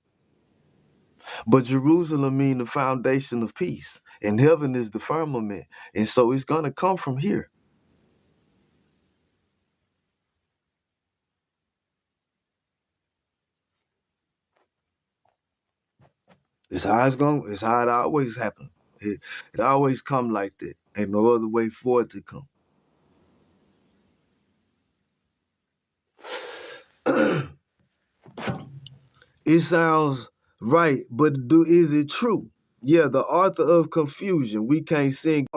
But Jerusalem mean the foundation of peace, and heaven is the firmament, and so it's gonna come from here. It's how it always happens. It always come like that. Ain't no other way for it to come. It sounds right, but is it true? Yeah, the author of confusion. We can't sing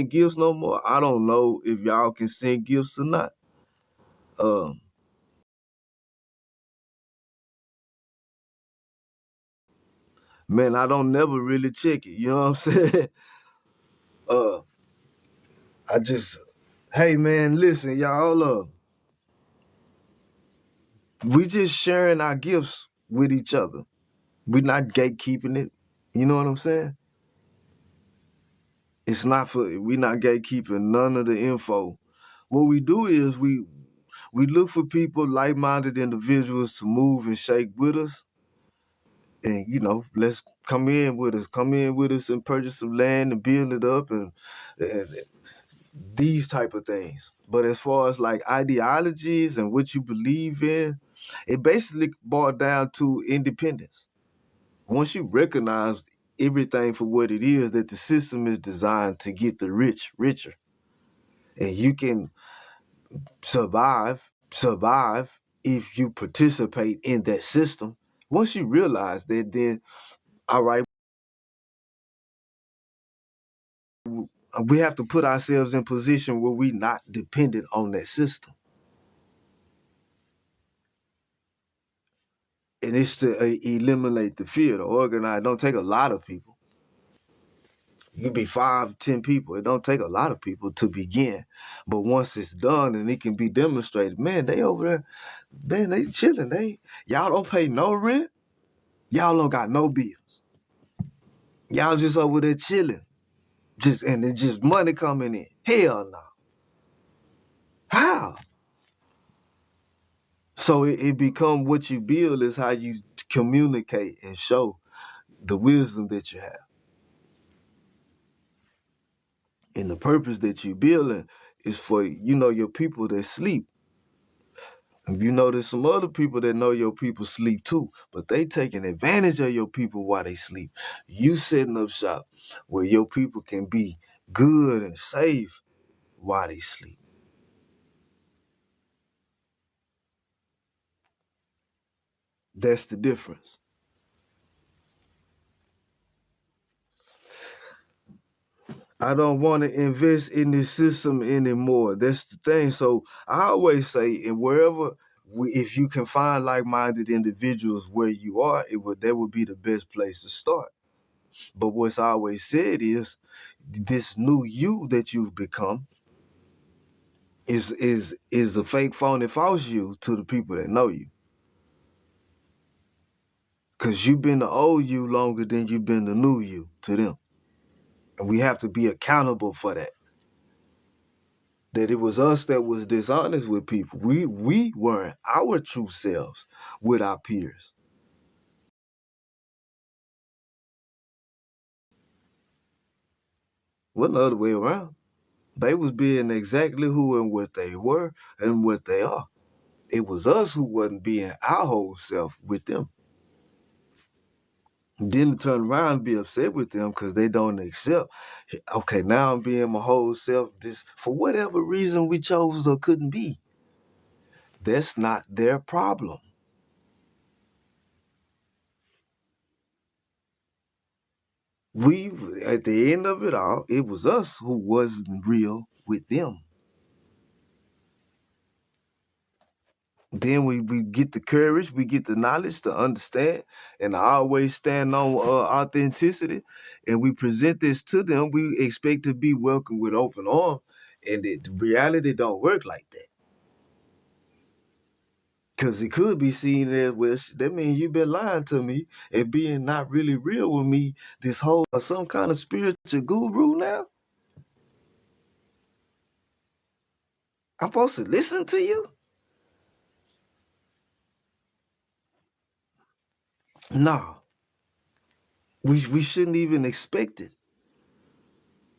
gifts no more. I don't know if y'all can sing gifts or not. Um, man, I don't never really check it. You know what I'm saying? Uh, I just, hey man, listen, y'all. We just sharing our gifts with each other. We're not gatekeeping it. You know what I'm saying? It's not for we're not gatekeeping none of the info. What we do is we look for people, like-minded individuals to move and shake with us. And let's come in with us and purchase some land and build it up and these type of things. But as far as like ideologies and what you believe in, it basically boiled down to independence. Once you recognize everything for what it is, that the system is designed to get the rich richer, and you can survive if you participate in that system. Once you realize that, then all right, we have to put ourselves in position where we not dependent on that system. And it's to eliminate the fear, to organize. It don't take a lot of people. You can be 5, 10 people. It don't take a lot of people to begin. But once it's done and it can be demonstrated, man, they over there, man, they chilling. Y'all don't pay no rent. Y'all don't got no bills. Y'all just over there chilling. And it's just money coming in. Hell no. How? So it become what you build is how you communicate and show the wisdom that you have. And the purpose that you building is for, your people that sleep. And there's some other people that know your people sleep too, but they taking advantage of your people while they sleep. You setting up shop where your people can be good and safe while they sleep. That's the difference. I don't want to invest in this system anymore. That's the thing. So I always say, and wherever, if you can find like-minded individuals where you are, that would be the best place to start. But what's always said is, this new you that you've become is a fake, phony, false you to the people that know you. Because you've been the old you longer than you've been the new you to them. And we have to be accountable for that. That it was us that was dishonest with people. We weren't our true selves with our peers. Well, the other way around. They was being exactly who and what they were and what they are. It was us who wasn't being our whole self with them. Then to turn around and be upset with them because they don't accept. Okay, now I'm being my whole self. This for whatever reason we chose or couldn't be. That's not their problem. We, at the end of it all, it was us who wasn't real with them. Then we get the courage, we get the knowledge to understand, and I always stand on authenticity, and we present this to them. We expect to be welcomed with open arms, and the reality don't work like that. Because it could be seen as, well, that means you've been lying to me and being not really real with me this whole, some kind of spiritual guru now? I'm supposed to listen to you? No, we shouldn't even expect it.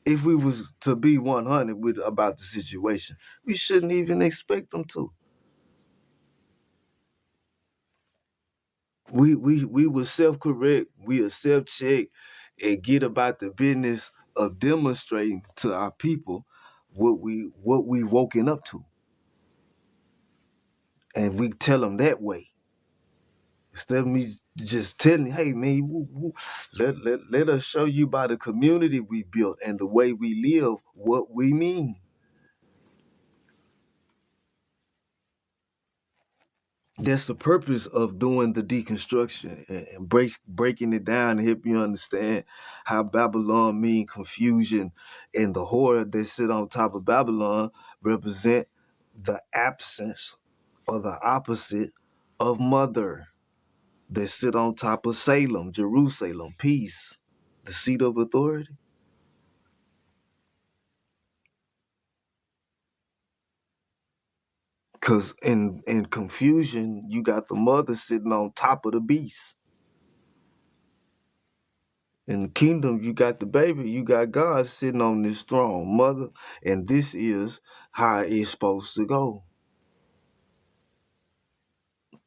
If we was to be 100 with about the situation, we shouldn't even expect them to. We will self-correct, we will self-check, and get about the business of demonstrating to our people what we woken up to, and we tell them that way. Instead of me just telling, hey man, let us show you by the community we built and the way we live what we mean. That's the purpose of doing the deconstruction and breaking it down to help you understand how Babylon mean confusion, and the horror that sit on top of Babylon represent the absence or the opposite of mother that sit on top of Salem, Jerusalem, peace, the seat of authority. Because in confusion, you got the mother sitting on top of the beast. In the kingdom, you got the baby, you got God sitting on this throne, mother, and this is how it's supposed to go.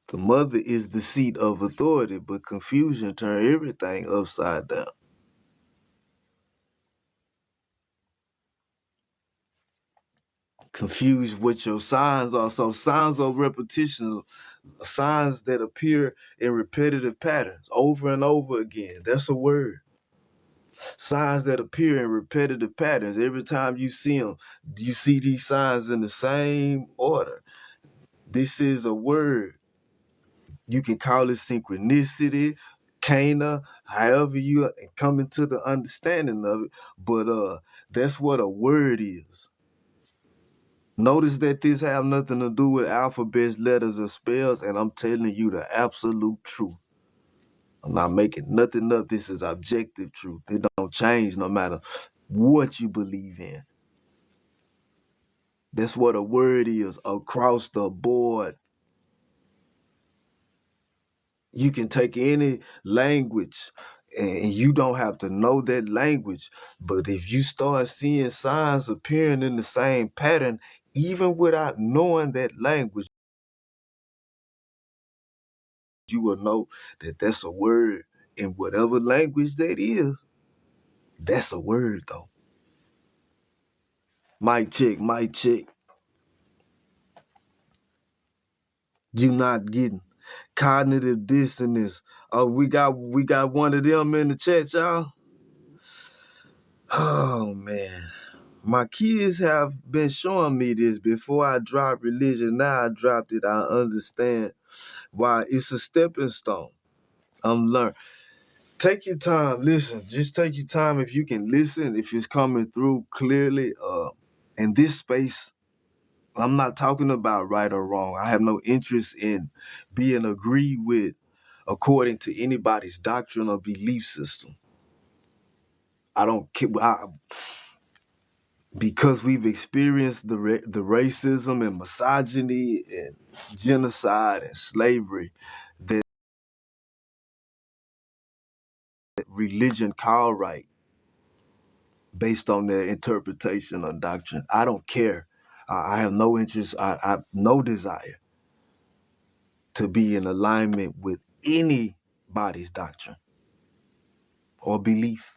The mother is the seat of authority, but confusion turn everything upside down. Confuse what your signs are. So signs are repetition, signs that appear in repetitive patterns over and over again. That's a word. Signs that appear in repetitive patterns. Every time you see them, you see these signs in the same order. This is a word. You can call it synchronicity, cana, however you come into the understanding of it. But that's what a word is. Notice that this have nothing to do with alphabets, letters, or spells, and I'm telling you the absolute truth. I'm not making nothing up. This is objective truth. It don't change no matter what you believe in. That's what a word is across the board. You can take any language and you don't have to know that language. But if you start seeing signs appearing in the same pattern, even without knowing that language, you will know that that's a word in whatever language that is. That's a word though. Mic check, mic check. You not getting cognitive dissonance. We got one of them in the chat, y'all. Oh man. My kids have been showing me this before I dropped religion. Now I dropped it. I understand why it's a stepping stone. I'm learning. Take your time. Listen. Just take your time if you can listen. If it's coming through clearly. In this space, I'm not talking about right or wrong. I have no interest in being agreed with according to anybody's doctrine or belief system. I don't care. Because we've experienced the racism and misogyny and genocide and slavery that religion call right based on their interpretation of doctrine. I don't care. I have no interest. I have no desire to be in alignment with anybody's doctrine or belief.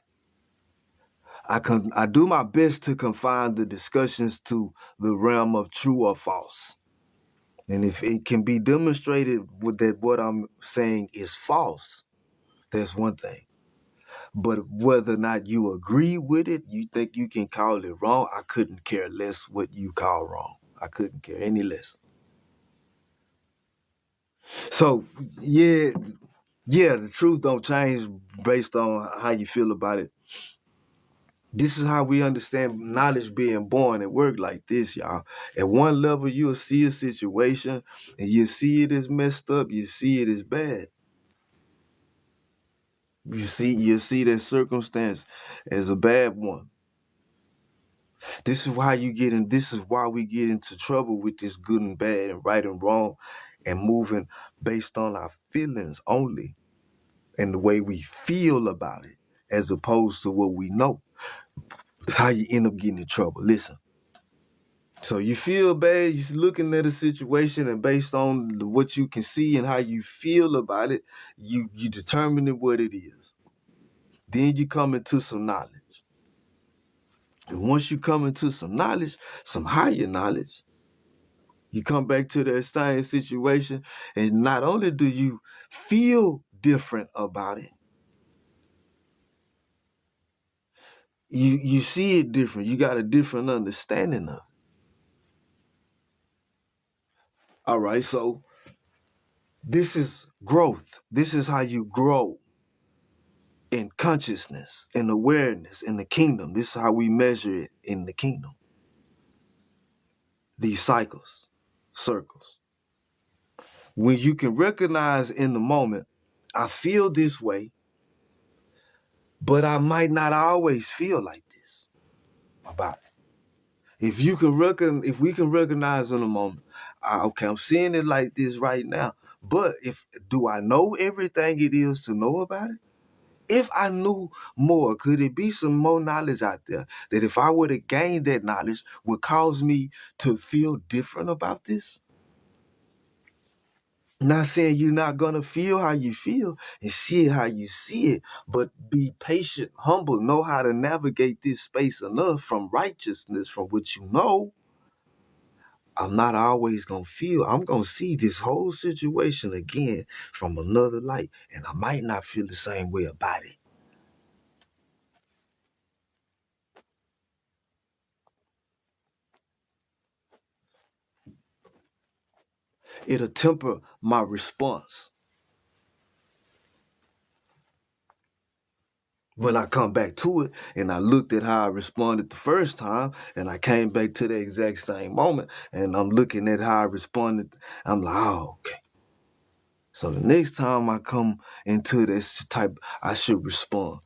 I do my best to confine the discussions to the realm of true or false. And if it can be demonstrated with that what I'm saying is false, that's one thing. But whether or not you agree with it, you think you can call it wrong, I couldn't care less what you call wrong. I couldn't care any less. So yeah, the truth don't change based on how you feel about it. This is how we understand knowledge being born. It work like this, y'all. At one level, you'll see a situation and you see it as messed up, you see it as bad. You see that circumstance as a bad one. This is why this is why we get into trouble with this good and bad and right and wrong and moving based on our feelings only and the way we feel about it as opposed to what we know. It's how you end up getting in trouble. Listen. So you feel bad, you're looking at a situation, and based on what you can see and how you feel about it, you determine what it is. Then you come into some knowledge. And once you come into some knowledge, some higher knowledge, You come back to that same situation, and not only do you feel different about it, you see it different. You got a different understanding of it. All right, so this is growth. This is how you grow in consciousness, in awareness, in the kingdom. This is how we measure it in the kingdom. These cycles, circles. When you can recognize in the moment, I feel this way, but I might not always feel like this about it. If we can recognize in the moment, okay, I'm seeing it like this right now. But do I know everything it is to know about it? If I knew more, could it be some more knowledge out there that if I were to gain that knowledge would cause me to feel different about this? Not saying you're not gonna feel how you feel and see it how you see it, but be patient, humble, know how to navigate this space enough from righteousness, from what you know. I'm not always gonna feel, I'm gonna see this whole situation again from another light, and I might not feel the same way about it. It'll temper my response when I come back to it, and I looked at how I responded the first time, and I came back to the exact same moment, and I'm looking at how I responded. I'm like, oh, okay. So the next time I come into this type, I should respond.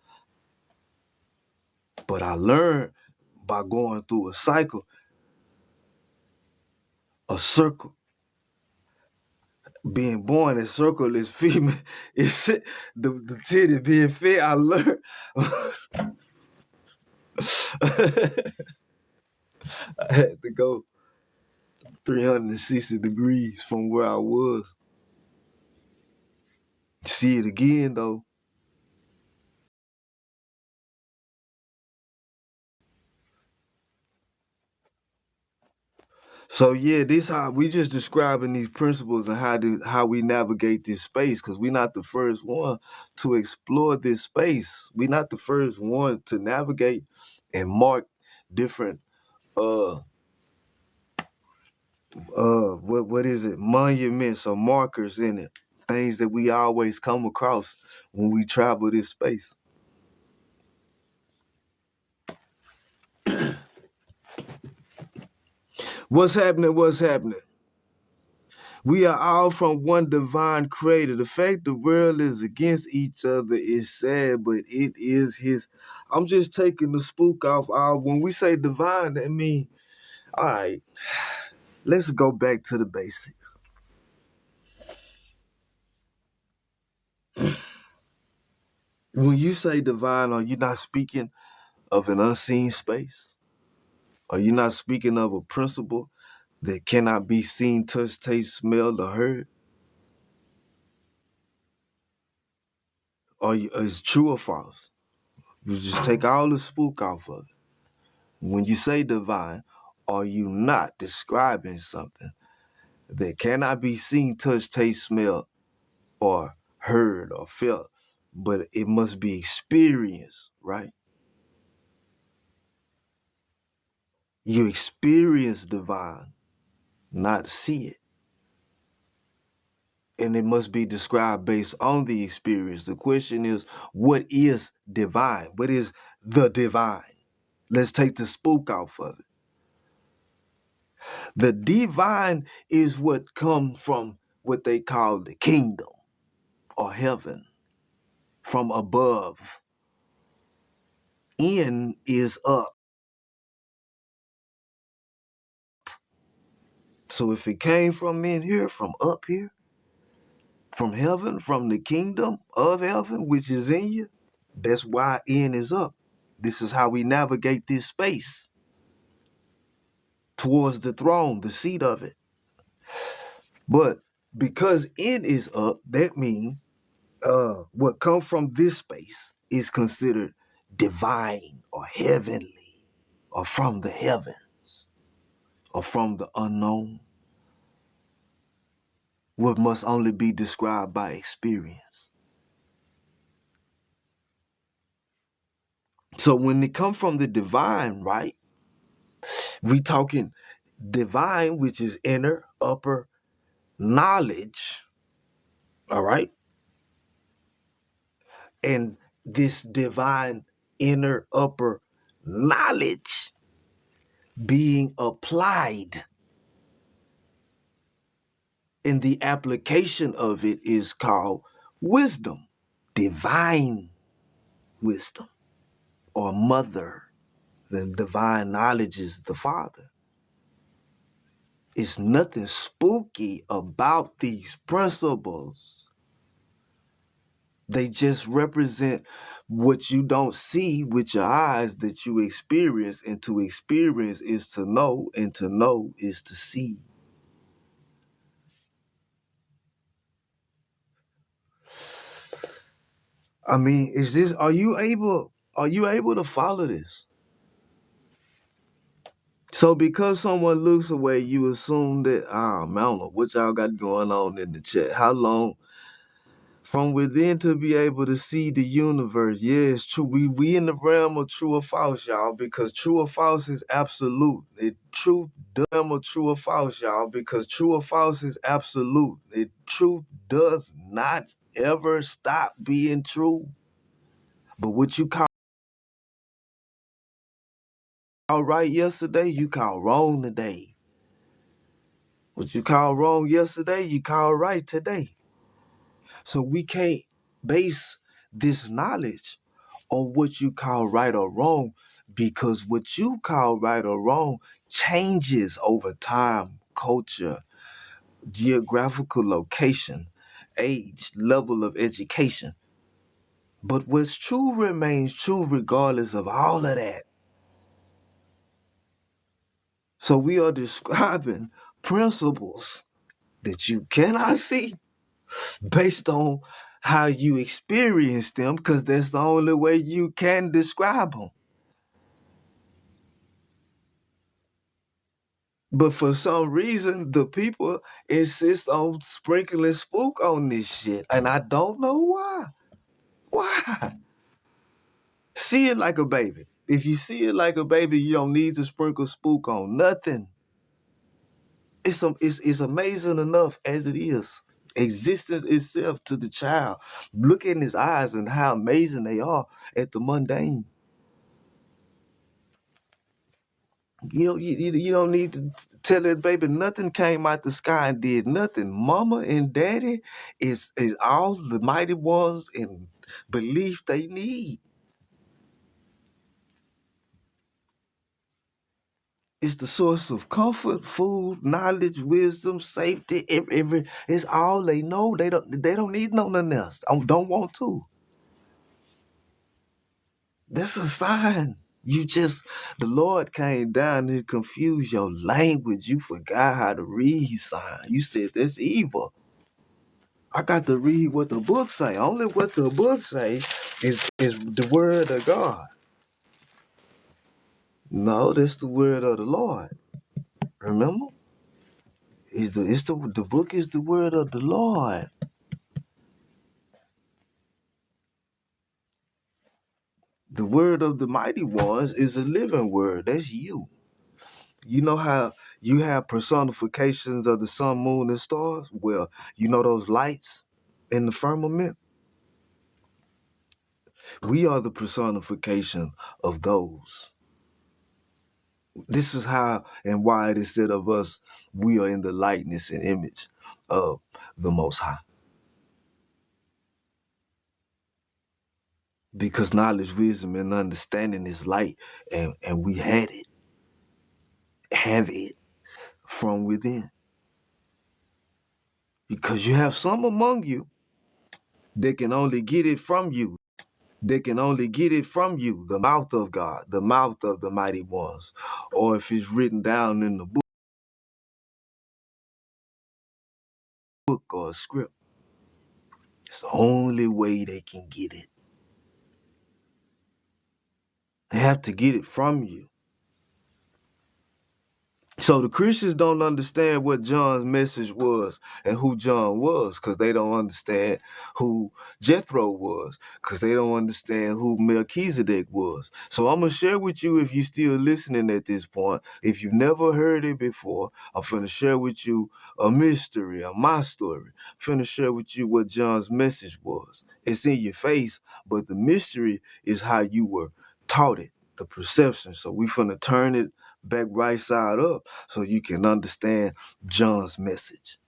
But I learned by going through a cycle, a circle. Being born, a circle is female. It's the titty being fed. I learned. I had to go 360 degrees from where I was. See it again, though. So yeah, this how we just describing these principles and how we navigate this space, because we're not the first one to explore this space. We're not the first one to navigate and mark different what is it, monuments or markers in it, things that we always come across when we travel this space. What's happening? What's happening? We are all from one divine creator. The fact the world is against each other is sad, but it is his. I'm just taking the spook off. When we say divine, that means, all right, let's go back to the basics. When you say divine, are you not speaking of an unseen space? Are you not speaking of a principle that cannot be seen, touched, taste, smelled, or heard? Or is true or false? You just take all the spook off of it. When you say divine, are you not describing something that cannot be seen, touched, taste, smelled, or heard or felt, but it must be experienced, right? You experience divine, not see it. And it must be described based on the experience. The question is, what is divine? What is the divine? Let's take the spook off of it. The divine is what comes from what they call the kingdom or heaven, from above. In is up. So if it came from in here, from up here, from heaven, from the kingdom of heaven, which is in you, that's why in is up. This is how we navigate this space towards the throne, the seat of it. But because in is up, that means what comes from this space is considered divine or heavenly or from the heavens or from the unknown what must only be described by experience. So when it comes from the divine, right, we talking divine, which is inner, upper knowledge, all right? And this divine inner, upper knowledge being applied, and the application of it is called wisdom, divine wisdom, or mother. The divine knowledge is the Father. It's nothing spooky about these principles. They just represent what you don't see with your eyes that you experience, and to experience is to know, and to know is to see. I mean, are you able to follow this? So because someone looks away, you assume that, man, I don't know what y'all got going on in the chat. How long from within to be able to see the universe? Yeah, it's true. We in the realm of true or false, y'all, because true or false is absolute. Truth realm of true or false, y'all, because true or false is absolute. Truth does not ever stop being true. But what you call right yesterday, you call wrong today. What you call wrong yesterday, you call right today. So we can't base this knowledge on what you call right or wrong, because what you call right or wrong changes over time, culture, geographical location, age, level of education. But what's true remains true regardless of all of that. So we are describing principles that you cannot see based on how you experience them, because that's the only way you can describe them. But for some reason, the people insist on sprinkling spook on this shit, and I don't know why. Why? See it like a baby. If you see it like a baby, you don't need to sprinkle spook on nothing. It's amazing enough as it is. Existence itself to the child. Look in his eyes and how amazing they are at the mundane. You don't need to tell that baby nothing came out the sky and did nothing. Mama and daddy is all the mighty ones and belief they need. It's the source of comfort, food, knowledge, wisdom, safety. It's all they know. They don't need nothing else. I don't want to. That's a sign. The Lord came down and confused your language. You forgot how to read sign. You said that's evil. I got to read what the book say. Only what the book say is the word of God. No, that's the word of the Lord. Remember? The book is the word of the Lord. The word of the mighty ones is a living word. That's you. You know how you have personifications of the sun, moon, and stars? Well, you know those lights in the firmament? We are the personification of those. This is how and why it is said of us, we are in the likeness and image of the Most High. Because knowledge, wisdom, and understanding is light, and we have it from within. Because you have some among you that can only get it from you. They can only get it from you, the mouth of God, the mouth of the mighty ones. Or if it's written down in the book or a script, it's the only way they can get it. They have to get it from you. So the Christians don't understand what John's message was and who John was, because they don't understand who Jethro was, because they don't understand who Melchizedek was. So I'm going to share with you, if you're still listening at this point, if you've never heard it before, I'm going to share with you a mystery, my story. I'm going to share with you what John's message was. It's in your face, but the mystery is how you were taught it, the perception. So we're going to turn it back right side up so you can understand John's message.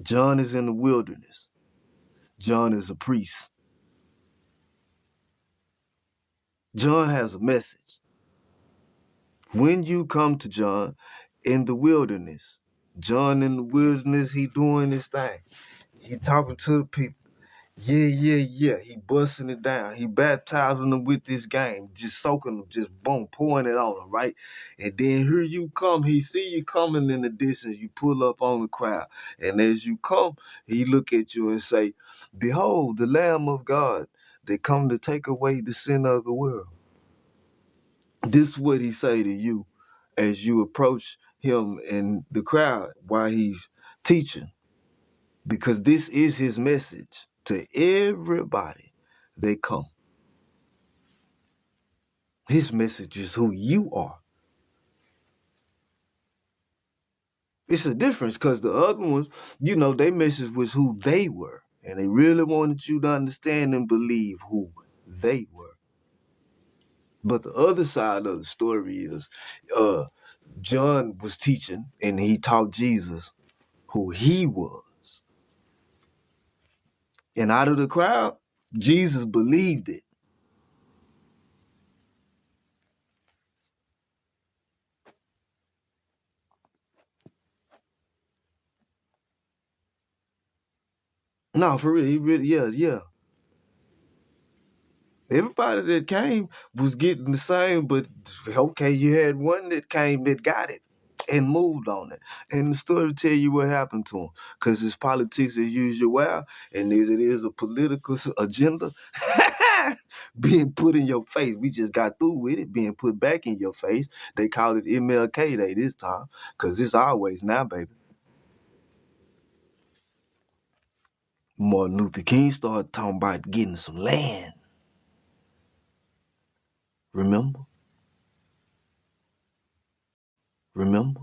John is in the wilderness. John is a priest. John has a message. When you come to John in the wilderness, John in the wilderness, he doing his thing. He talking to the people. Yeah. He busting it down. He baptizing them with this game, just soaking them, just boom, pouring it on them, right? And then here you come. He see you coming in the distance. You pull up on the crowd. And as you come, he look at you and say, "Behold, the Lamb of God that come to take away the sin of the world." This is what he say to you as you approach him in the crowd while he's teaching. Because this is his message to everybody they come. His message is who you are. It's a difference because the other ones, their message was who they were. And they really wanted you to understand and believe who they were. But the other side of the story is John was teaching and he taught Jesus who he was. And out of the crowd, Jesus believed it. No, for real, he really, yeah. Everybody that came was getting the same, but okay, you had one that came that got it and moved on it. And the story tell you what happened to him, because it's politics as usual, and it is a political agenda being put in your face. We just got through with it being put back in your face. They call it MLK Day this time, because it's always now, baby. Martin Luther King started talking about getting some land. Remember? Remember?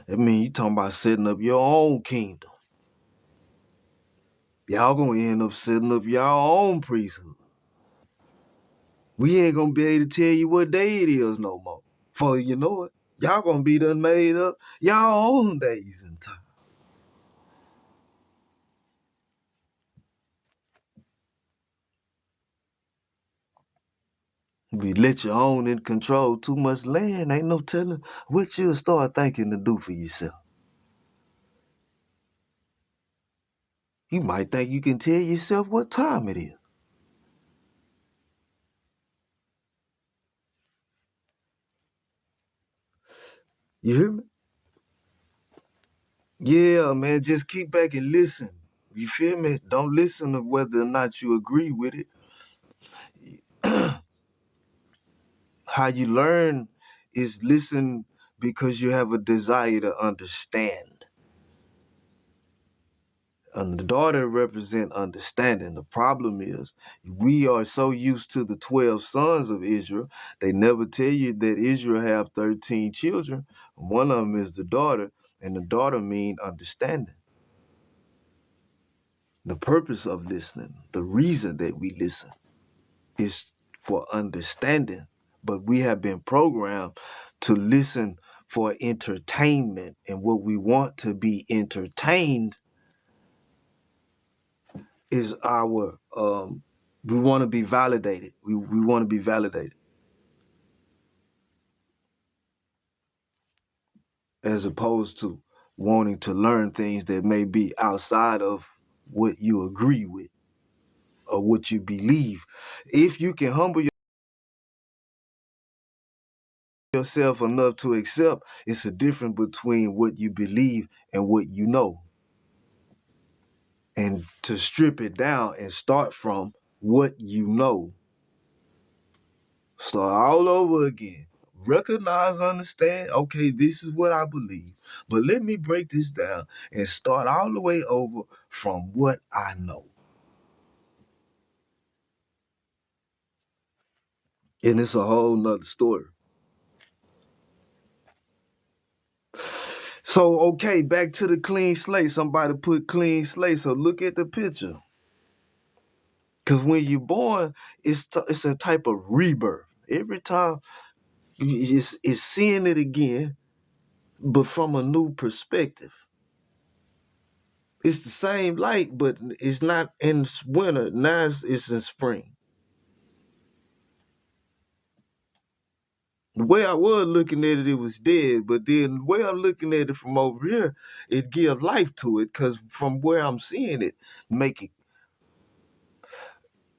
I mean, you talking about setting up your own kingdom. Y'all gonna end up setting up y'all own priesthood. We ain't gonna be able to tell you what day it is no more. For you know it, y'all gonna be done made up y'all own days and time. We let you own and control too much land. Ain't no telling what you'll start thinking to do for yourself. You might think you can tell yourself what time it is. You hear me? Yeah, man, just keep back and listen. You feel me? Don't listen to whether or not you agree with it. How you learn is listen because you have a desire to understand. And the daughter represent understanding. The problem is we are so used to the 12 sons of Israel, they never tell you that Israel have 13 children. One of them is the daughter, and the daughter mean understanding. The purpose of listening, the reason that we listen is for understanding, but we have been programmed to listen for entertainment, and what we want to be entertained is our we want to be validated. We want to be validated as opposed to wanting to learn things that may be outside of what you agree with or what you believe. If you can humble yourself enough to accept, it's a difference between what you believe and what you know. and to strip it down and start from what you know. Start all over again. Recognize, understand, okay, this is what I believe. But let me break this down and start all the way over from what I know. And it's a whole nother story. So, okay, back to the clean slate. Somebody put clean slate. So look at the picture. Because when you're born, it's a type of rebirth. Every time it's seeing it again, but from a new perspective. It's the same light, but it's not in winter. Now it's in spring. The way I was looking at it, it was dead. But then the way I'm looking at it from over here, it gives life to it. Because from where I'm seeing it, make it.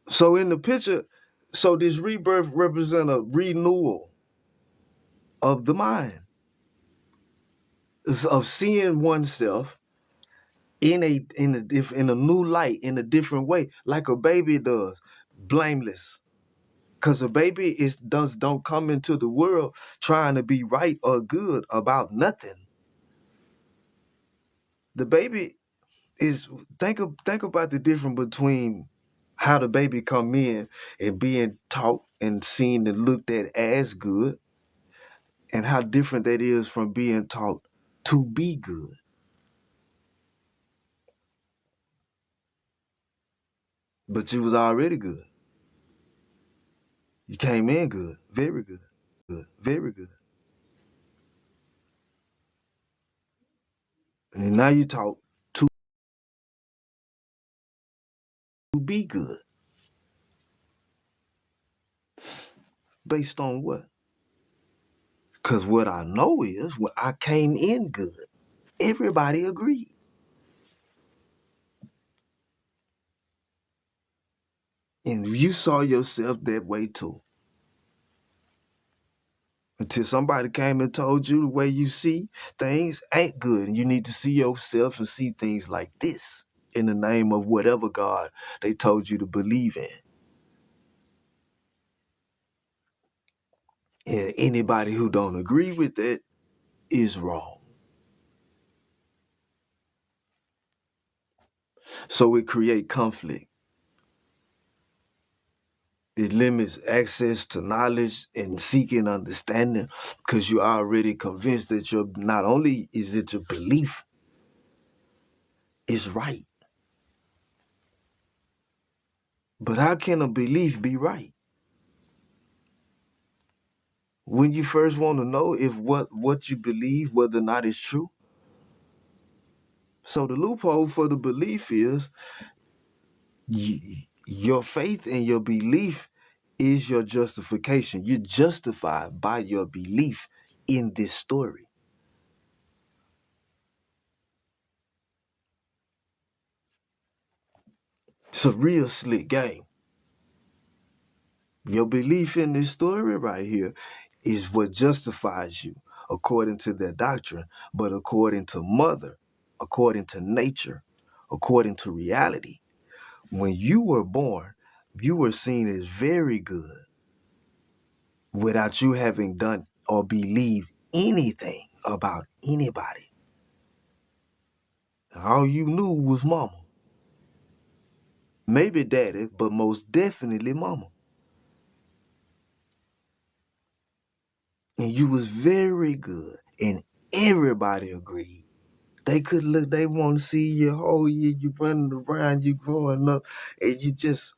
So in the picture, so this rebirth represents a renewal of the mind, of seeing oneself in a new light, in a different way, like a baby does, blameless. Because a baby don't come into the world trying to be right or good about nothing. The baby is think about the difference between how the baby come in and being taught and seen and looked at as good, and how different that is from being taught to be good. But you was already good. You came in good, very good, very good. And now you taught to be good. Based on what? Because what I know is when I came in good, everybody agreed. And you saw yourself that way too. Until somebody came and told you the way you see things ain't good. And you need to see yourself and see things like this in the name of whatever God they told you to believe in. And anybody who don't agree with that is wrong. So it create conflict. It limits access to knowledge and seeking understanding because you're already convinced that you're not only is it your belief is right, but how can a belief be right? When you first want to know if what you believe, whether or not it's true. So the loophole for the belief is your faith and your belief is your justification. You're justified by your belief in this story. It's a real slick game. Your belief in this story right here is what justifies you according to their doctrine, but according to mother, according to nature, according to reality. When you were born, you were seen as very good without you having done or believed anything about anybody. All you knew was mama. Maybe daddy, but most definitely mama. And you was very good, and everybody agreed. They could look, they want to see your whole year, you running around, you growing up, and you just,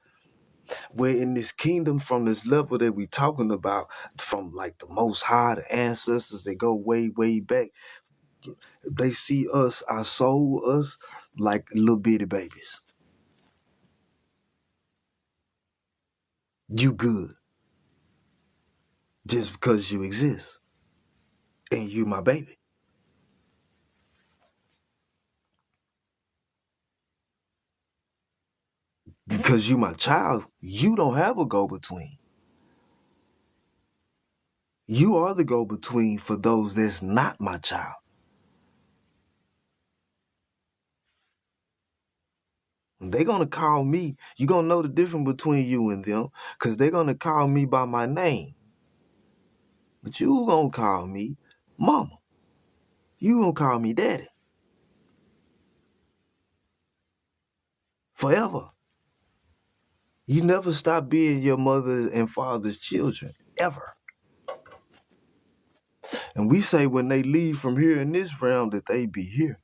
we're in this kingdom from this level that we talking about, from like the most high, the ancestors that go way, way back. They see us, our soul, us, like little bitty babies. You good just because you exist, and you my baby. Because you my child, you don't have a go-between. You are the go-between for those that's not my child. They're going to call me. You're going to know the difference between you and them because they're going to call me by my name. But you going to call me mama. You going to call me daddy. Forever. You never stop being your mother and father's children, ever. And we say when they leave from here in this realm that they be here.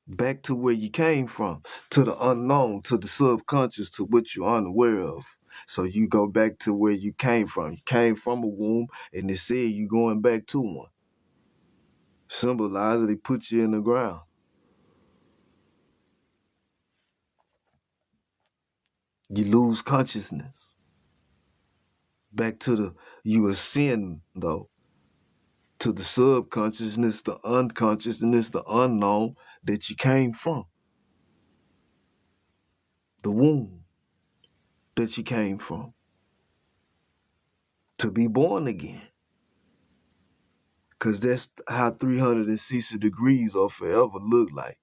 Back to where you came from, to the unknown, to the subconscious, to what you're unaware of. So you go back to where you came from. You came from a womb, and they said you going back to one. Symbolize it, they put you in the ground. You lose consciousness. Back to you ascend, though, to the subconsciousness, the unconsciousness, the unknown that you came from. The womb that you came from. To be born again. Because that's how 360 degrees or forever look like.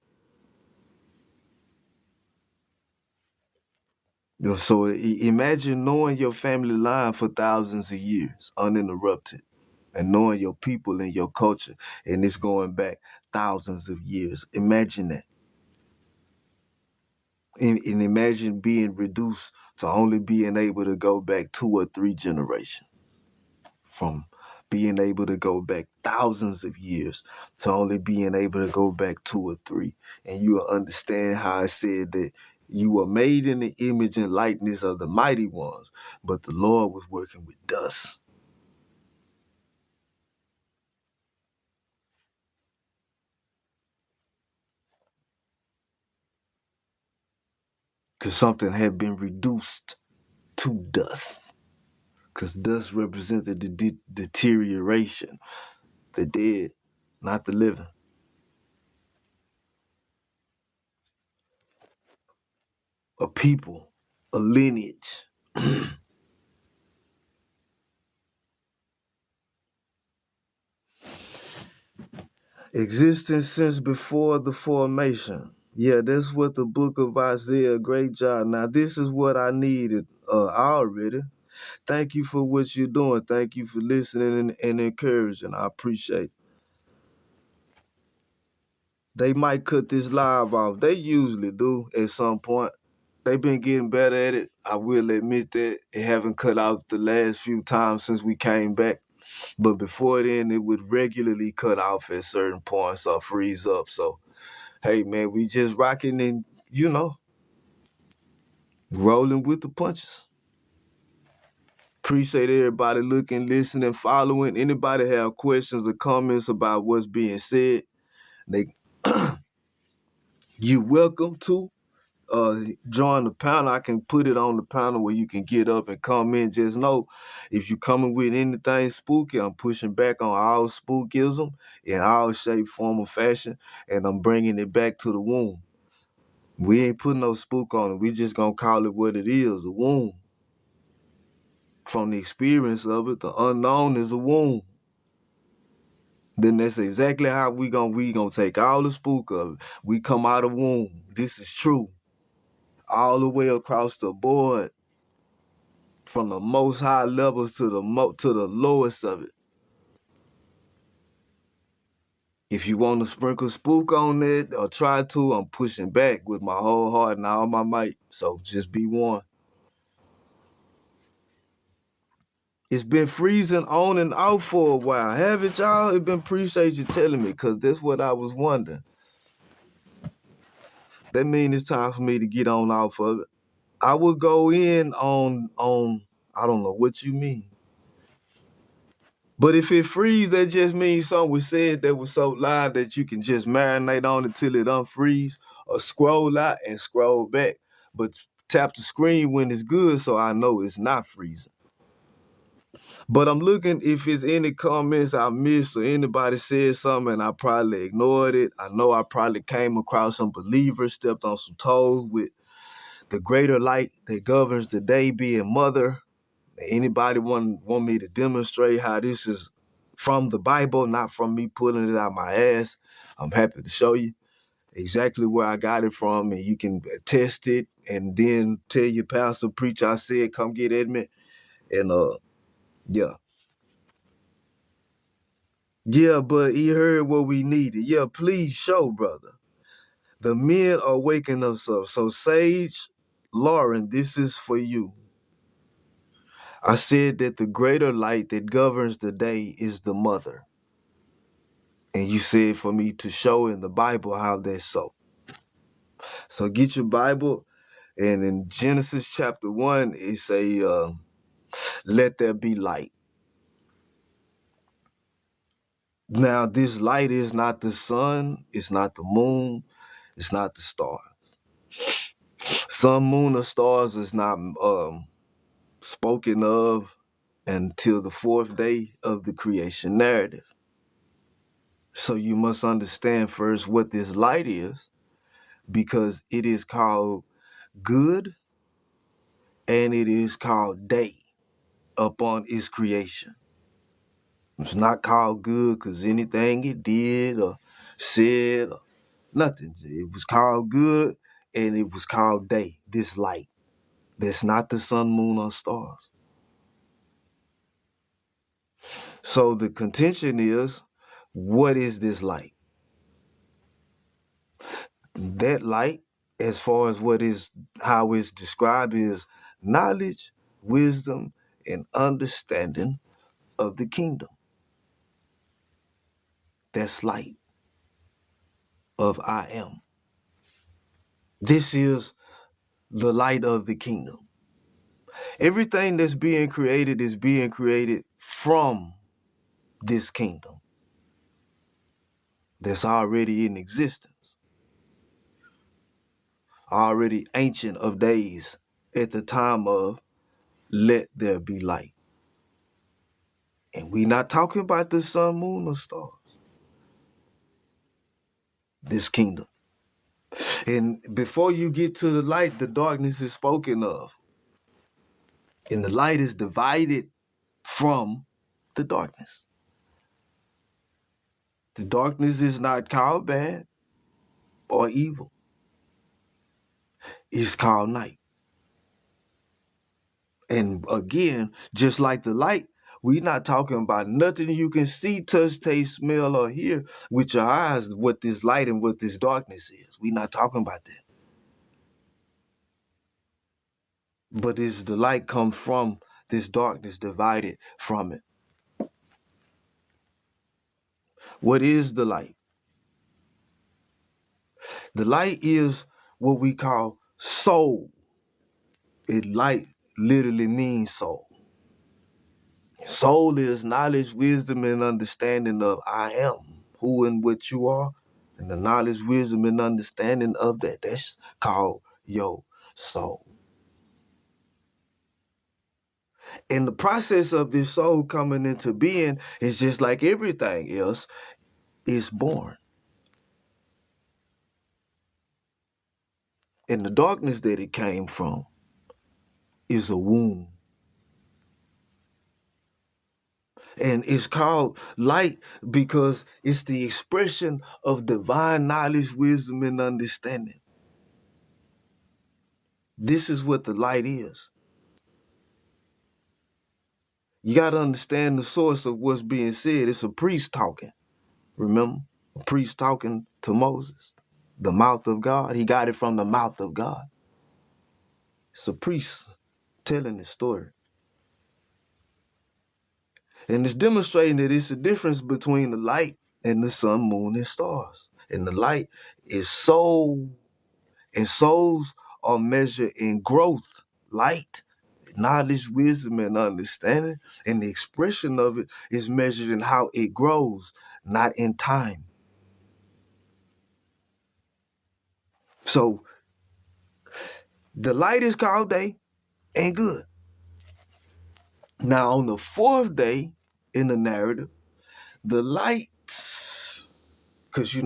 So imagine knowing your family line for thousands of years, uninterrupted, and knowing your people and your culture, and it's going back thousands of years. Imagine that. And imagine being reduced to only being able to go back 2 or 3 generations. From being able to go back thousands of years to only being able to go back 2 or 3. And you will understand how I said that you were made in the image and likeness of the mighty ones, but the Lord was working with dust. Because something had been reduced to dust. Because dust represented the deterioration, the dead, not the living. A people, a lineage. Existence since before the formation. Yeah, that's what the book of Isaiah, great job. Now, this is what I needed already. Thank you for what you're doing. Thank you for listening and encouraging. I appreciate it. They might cut this live off. They usually do at some point. They've been getting better at it. I will admit that. It haven't cut out the last few times since we came back. But before then, it would regularly cut off at certain points or freeze up. So, hey, man, we just rocking and, rolling with the punches. Appreciate everybody looking, listening, following. Anybody have questions or comments about what's being said, you welcome to join the panel. I can put it on the panel where you can get up and comment. Just know, if you coming with anything spooky, I'm pushing back on all spookism in all shape, form, or fashion, and I'm bringing it back to the womb. We ain't putting no spook on it. We just gonna call it what it is, a womb. From the experience of it, the unknown is a womb. Then that's exactly how we gonna take all the spook of it. We come out of womb. This is true. All the way across the board, from the most high levels to the lowest of it. If you want to sprinkle spook on it or try to, I'm pushing back with my whole heart and all my might. So just be warned. It's been freezing on and off for a while, haven't y'all? It been appreciate you telling me, because that's what I was wondering. That means it's time for me to get on off of it. I would go in on I don't know what you mean. But if it freeze, that just means something was said that was so loud that you can just marinate on it till it unfreeze, or scroll out and scroll back. But tap the screen when it's good so I know it's not freezing. But I'm looking if it's any comments I missed or anybody said something and I probably ignored it. I know I probably came across some believers, stepped on some toes with the greater light that governs the day being mother. Anybody want me to demonstrate how this is from the Bible, not from me pulling it out my ass. I'm happy to show you exactly where I got it from, and you can test it and then tell your pastor, preacher, I said, come get Edmund. And yeah. Yeah, but he heard what we needed. Yeah, please show, brother. The men are waking us up. So Sage, Lauren, this is for you. I said that the greater light that governs the day is the mother. And you said for me to show in the Bible how that's so. So get your Bible, and in Genesis chapter 1, it say, let there be light. Now, this light is not the sun, it's not the moon, it's not the stars. Sun, moon, or stars is not spoken of until the fourth day of the creation narrative. So you must understand first what this light is, because it is called good and it is called day upon its creation. It's not called good because anything it did or said or nothing. It was called good and it was called day, this light. That's not the sun, moon, or stars. So the contention is, what is this light? That light, as far as how it's described, is knowledge, wisdom, and understanding of the kingdom. That's light of I am. This is the light of the kingdom. Everything that's being created is being created from this kingdom that's already in existence, already ancient of days at the time of let there be light. And we not talking about the sun, moon, or stars. This kingdom. And before you get to the light, the darkness is spoken of. And the light is divided from the darkness. The darkness is not called bad or evil. It's called night. And again, just like the light, we're not talking about nothing you can see, touch, taste, smell, or hear with your eyes, what this light and what this darkness is. We're not talking about that. But is the light comes from this darkness divided from it. What is the light? The light is what we call soul. Light literally means soul. Soul is knowledge, wisdom, and understanding of I am, who and what you are, and the knowledge, wisdom, and understanding of that. That's called your soul. And the process of this soul coming into being is just like everything else, is born. And the darkness that it came from is a womb. And it's called light because it's the expression of divine knowledge, wisdom, and understanding. This is what the light is. You got to understand the source of what's being said. It's a priest talking. Remember? A priest talking to Moses. The mouth of God. He got it from the mouth of God. It's a priest telling the story. And it's demonstrating that it's a difference between the light and the sun, moon, and stars. And the light is soul, and souls are measured in growth, light, knowledge, wisdom, and understanding. And the expression of it is measured in how it grows, not in time. So the light is called day and good. Now on the fourth day in the narrative, the lights, because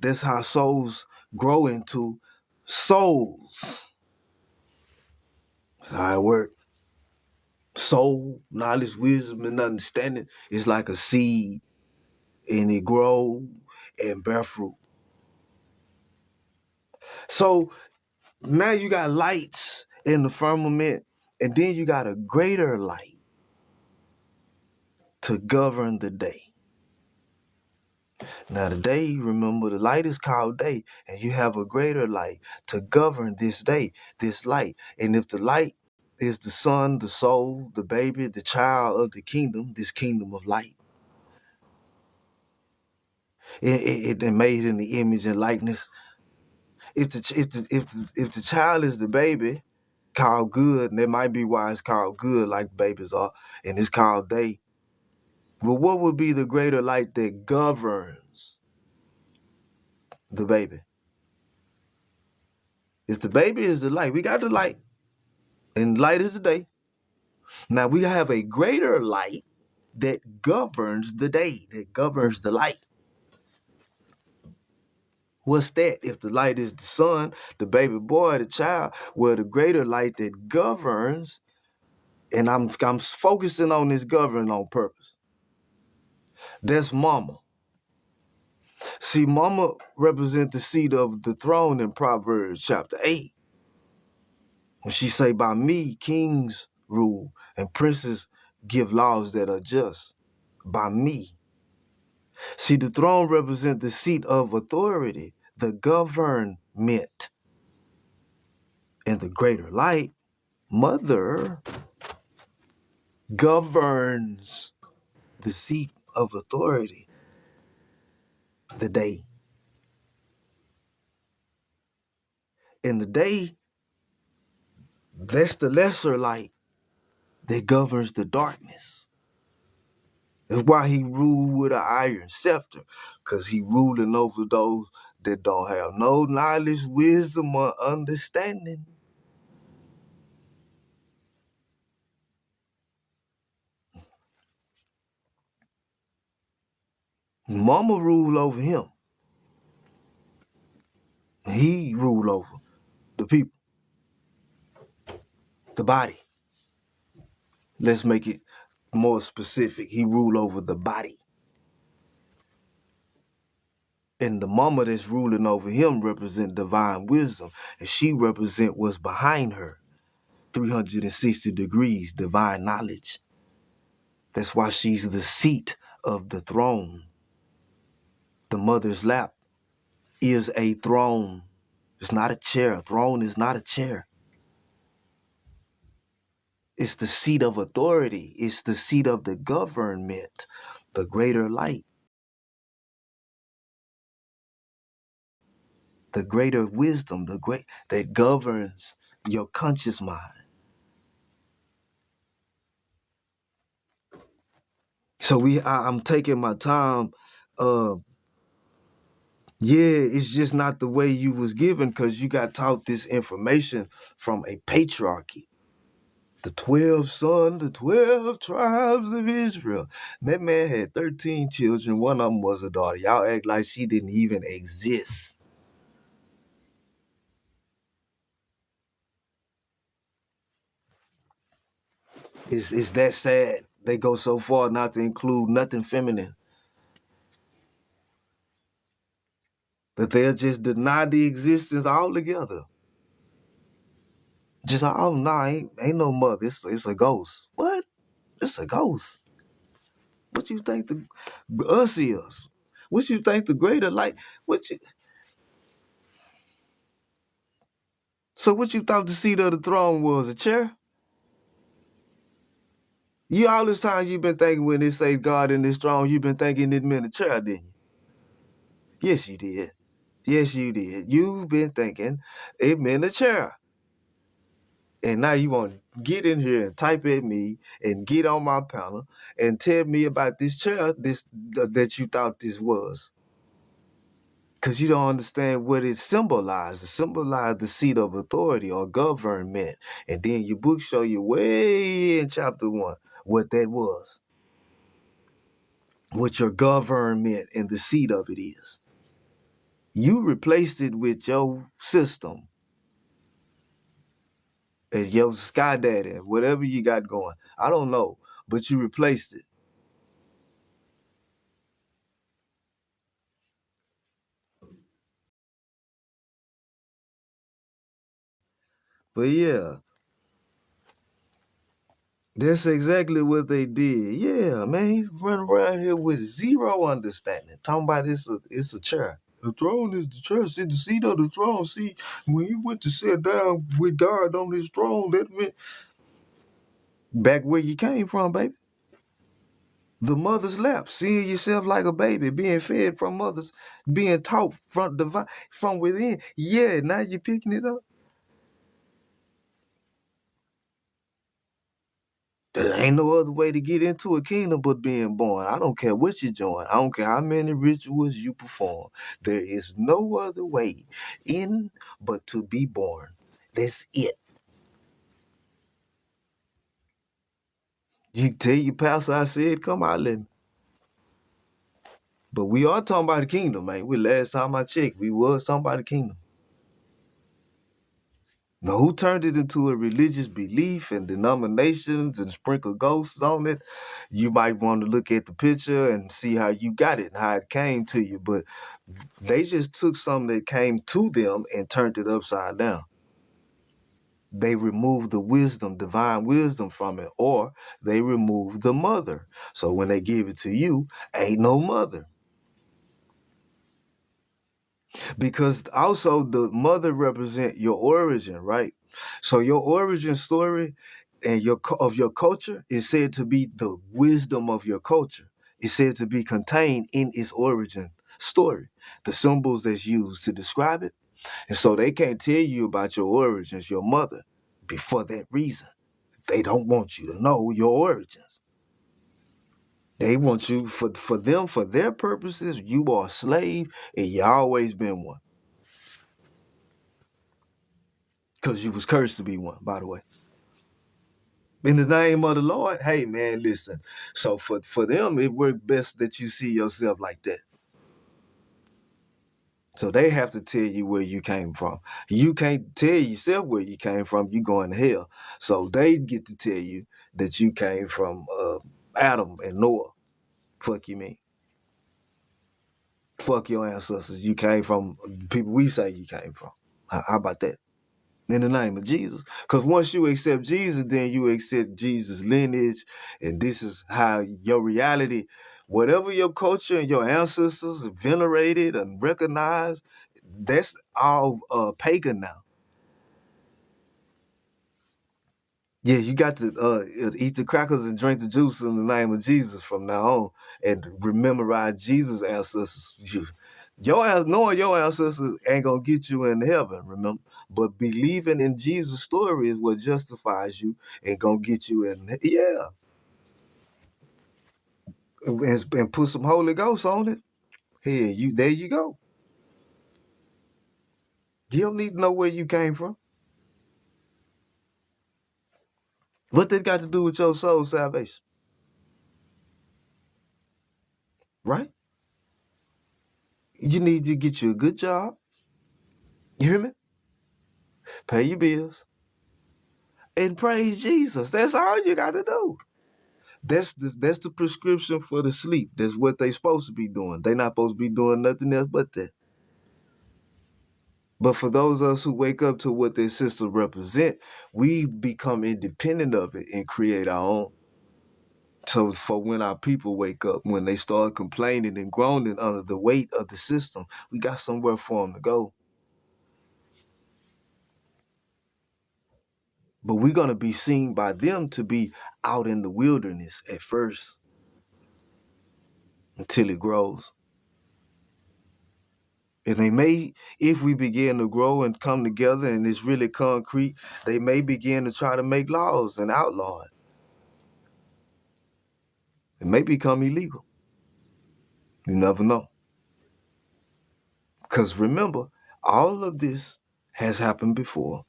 that's how souls grow into souls. That's how it works. Soul, knowledge, wisdom, and understanding is like a seed, and it grows and bear fruit. So now you got lights in the firmament, and then you got a greater light to govern the day. Now the day, remember, the light is called day, and you have a greater light to govern this day, this light. And if the light is the sun, the soul, the baby, the child of the kingdom, this kingdom of light, it made in the image and likeness. If the child is the baby, called good, and that might be why it's called good, like babies are, and it's called day. But what would be the greater light that governs the baby? If the baby is the light, we got the light, and light is the day. Now we have a greater light that governs the day, that governs the light. What's that? If the light is the sun, the baby boy, the child, well, the greater light that governs, and I'm focusing on this governing on purpose. That's mama. See, mama represents the seat of the throne in Proverbs chapter 8. When she say, by me, kings rule and princes give laws that are just. By me. See, the throne represents the seat of authority, the government. And the greater light, mother, governs the seat of authority, the day. And the day, that's the lesser light that governs the darkness. That's why he ruled with an iron scepter, because he ruling over those that don't have no knowledge, wisdom, or understanding. Mama ruled over him. He ruled over the people, the body. Let's make it more specific. He ruled over the body. And the mama that's ruling over him represent divine wisdom, and she represent what's behind her. 360 degrees, divine knowledge. That's why she's the seat of the throne. The mother's lap is a throne. It's not a chair. A throne is not a chair. It's the seat of authority. It's the seat of the government, the greater light, the greater wisdom, the great that governs your conscious mind. So I'm taking my time. It's just not the way you was given, because you got taught this information from a patriarchy. The 12 sons, the 12 tribes of Israel. That man had 13 children. One of them was a daughter. Y'all act like she didn't even exist. It's that sad. They go so far not to include nothing feminine, that they'll just deny the existence altogether. Just, oh, nah, ain't no mother. It's a ghost. What? It's a ghost. What you think the us is? What you think the greater light? So what you thought the seat of the throne was? A chair? You all this time you've been thinking when it say God in this throne, you've been thinking it meant a chair, didn't you? Yes, you did. Yes, you did. You've been thinking it meant a chair. And now you want to get in here and type at me and get on my panel and tell me about this chair that you thought this was. Because you don't understand what it symbolized. It symbolized the seat of authority or government. And then your book show you way in chapter 1 what that was. What your government and the seat of it is. You replaced it with your system. as your sky daddy, whatever you got going. I don't know, but you replaced it. But yeah, that's exactly what they did. Yeah, man, he's running around here with zero understanding. Talking about it's a chair. The throne is the chair. See the seat of the throne. See, when he went to sit down with God on his throne, that meant back where you came from, baby. The mother's lap, seeing yourself like a baby, being fed from mothers, being taught from within. Yeah, now you're picking it up. There ain't no other way to get into a kingdom but being born. I don't care what you join. I don't care how many rituals you perform. There is no other way in but to be born. That's it. You tell your pastor I said, come out, let me. But we are talking about the kingdom, man. Last time I checked, we was talking about the kingdom. Now, who turned it into a religious belief and denominations and sprinkle ghosts on it? You might want to look at the picture and see how you got it and how it came to you. But they just took something that came to them and turned it upside down. They removed the wisdom, divine wisdom from it, or they removed the mother. So when they give it to you, ain't no mother. Because also the mother represent your origin, right? So your origin story and of your culture is said to be the wisdom of your culture. It's said to be contained in its origin story, the symbols that's used to describe it. And so they can't tell you about your origins, your mother, for that reason. They don't want you to know your origins. They want you, for them, for their purposes, you are a slave and you always been one. Because you was cursed to be one, by the way. In the name of the Lord, hey man, listen. So for them, it worked best that you see yourself like that. So they have to tell you where you came from. You can't tell yourself where you came from. You going to hell. So they get to tell you that you came from Adam and Noah. Fuck you mean? Fuck your ancestors. You came from people we say you came from. How about that? In the name of Jesus. Because once you accept Jesus, then you accept Jesus' lineage, and this is how your reality, whatever your culture and your ancestors venerated and recognized, that's all pagan now. Yeah, you got to eat the crackers and drink the juice in the name of Jesus from now on, and rememorize Jesus' ancestors. Knowing your ancestors ain't gonna get you in heaven, remember? But believing in Jesus' story is what justifies you and gonna get you in. Yeah, and put some Holy Ghost on it. Here, there you go. You don't need to know where you came from. What that got to do with your soul salvation, right? You need to get you a good job. You hear me? Pay your bills and praise Jesus. That's all you got to do. That's the prescription for the sleep. That's what they supposed to be doing. They not supposed to be doing nothing else but that. But for those of us who wake up to what their system represent, we become independent of it and create our own. So for when our people wake up, when they start complaining and groaning under the weight of the system, we got somewhere for them to go. But we're going to be seen by them to be out in the wilderness at first until it grows. And they may, if we begin to grow and come together and it's really concrete, they may begin to try to make laws and outlaw it. It may become illegal. You never know. Because remember, all of this has happened before.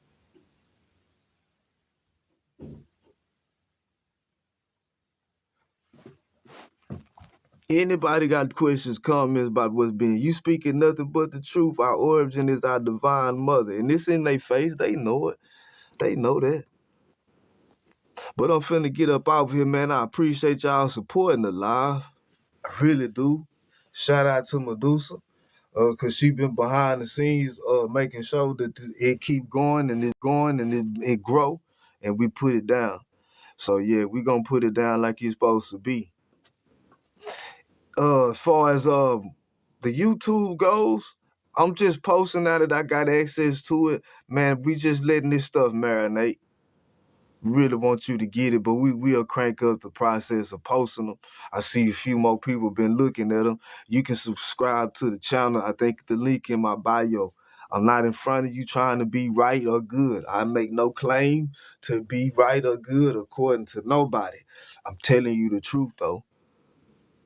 Anybody got questions, comments about what's being, you speaking nothing but the truth. Our origin is our divine mother. And this in their face, they know it. They know that. But I'm finna get up out of here, man. I appreciate y'all supporting the live. I really do. Shout out to Medusa, cause she been behind the scenes, making sure that it keep going and it grow, and we put it down. So yeah, we gonna put it down like it's supposed to be. As far as the YouTube goes, I'm just posting now that I got access to it. Man, we just letting this stuff marinate. Really want you to get it, but we'll crank up the process of posting them. I see a few more people been looking at them. You can subscribe to the channel. I think the link in my bio. I'm not in front of you trying to be right or good. I make no claim to be right or good according to nobody. I'm telling you the truth though.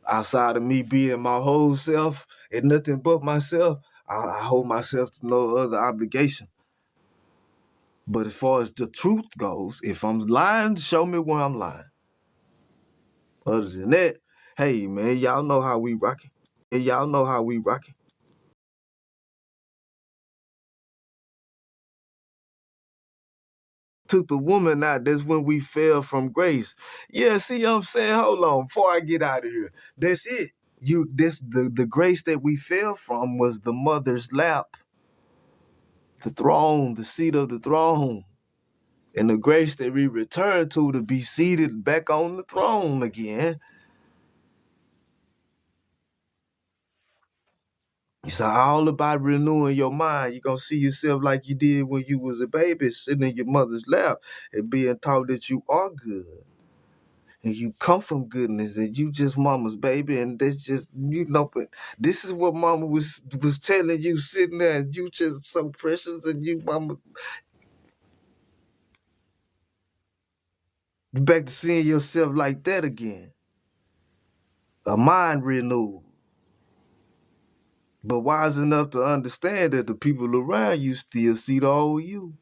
Outside of me being my whole self and nothing but myself, I hold myself to no other obligation. But as far as the truth goes, if I'm lying, show me where I'm lying. Other than that, hey man, y'all know how we rocking. And y'all know how we rocking. Took the woman out, that's when we fell from grace. Yeah, see what I'm saying? Hold on, before I get out of here. That's it. The grace that we fell from was the mother's lap, the throne, the seat of the throne. And the grace that we return to be seated back on the throne again. It's all about renewing your mind. You're going to see yourself like you did when you was a baby, sitting in your mother's lap and being taught that you are good. And you come from goodness, and you just mama's baby, and that's just, but this is what mama was telling you sitting there, and you just so precious, and you mama, back to seeing yourself like that again. A mind renewed. But wise enough to understand that the people around you still see the old you.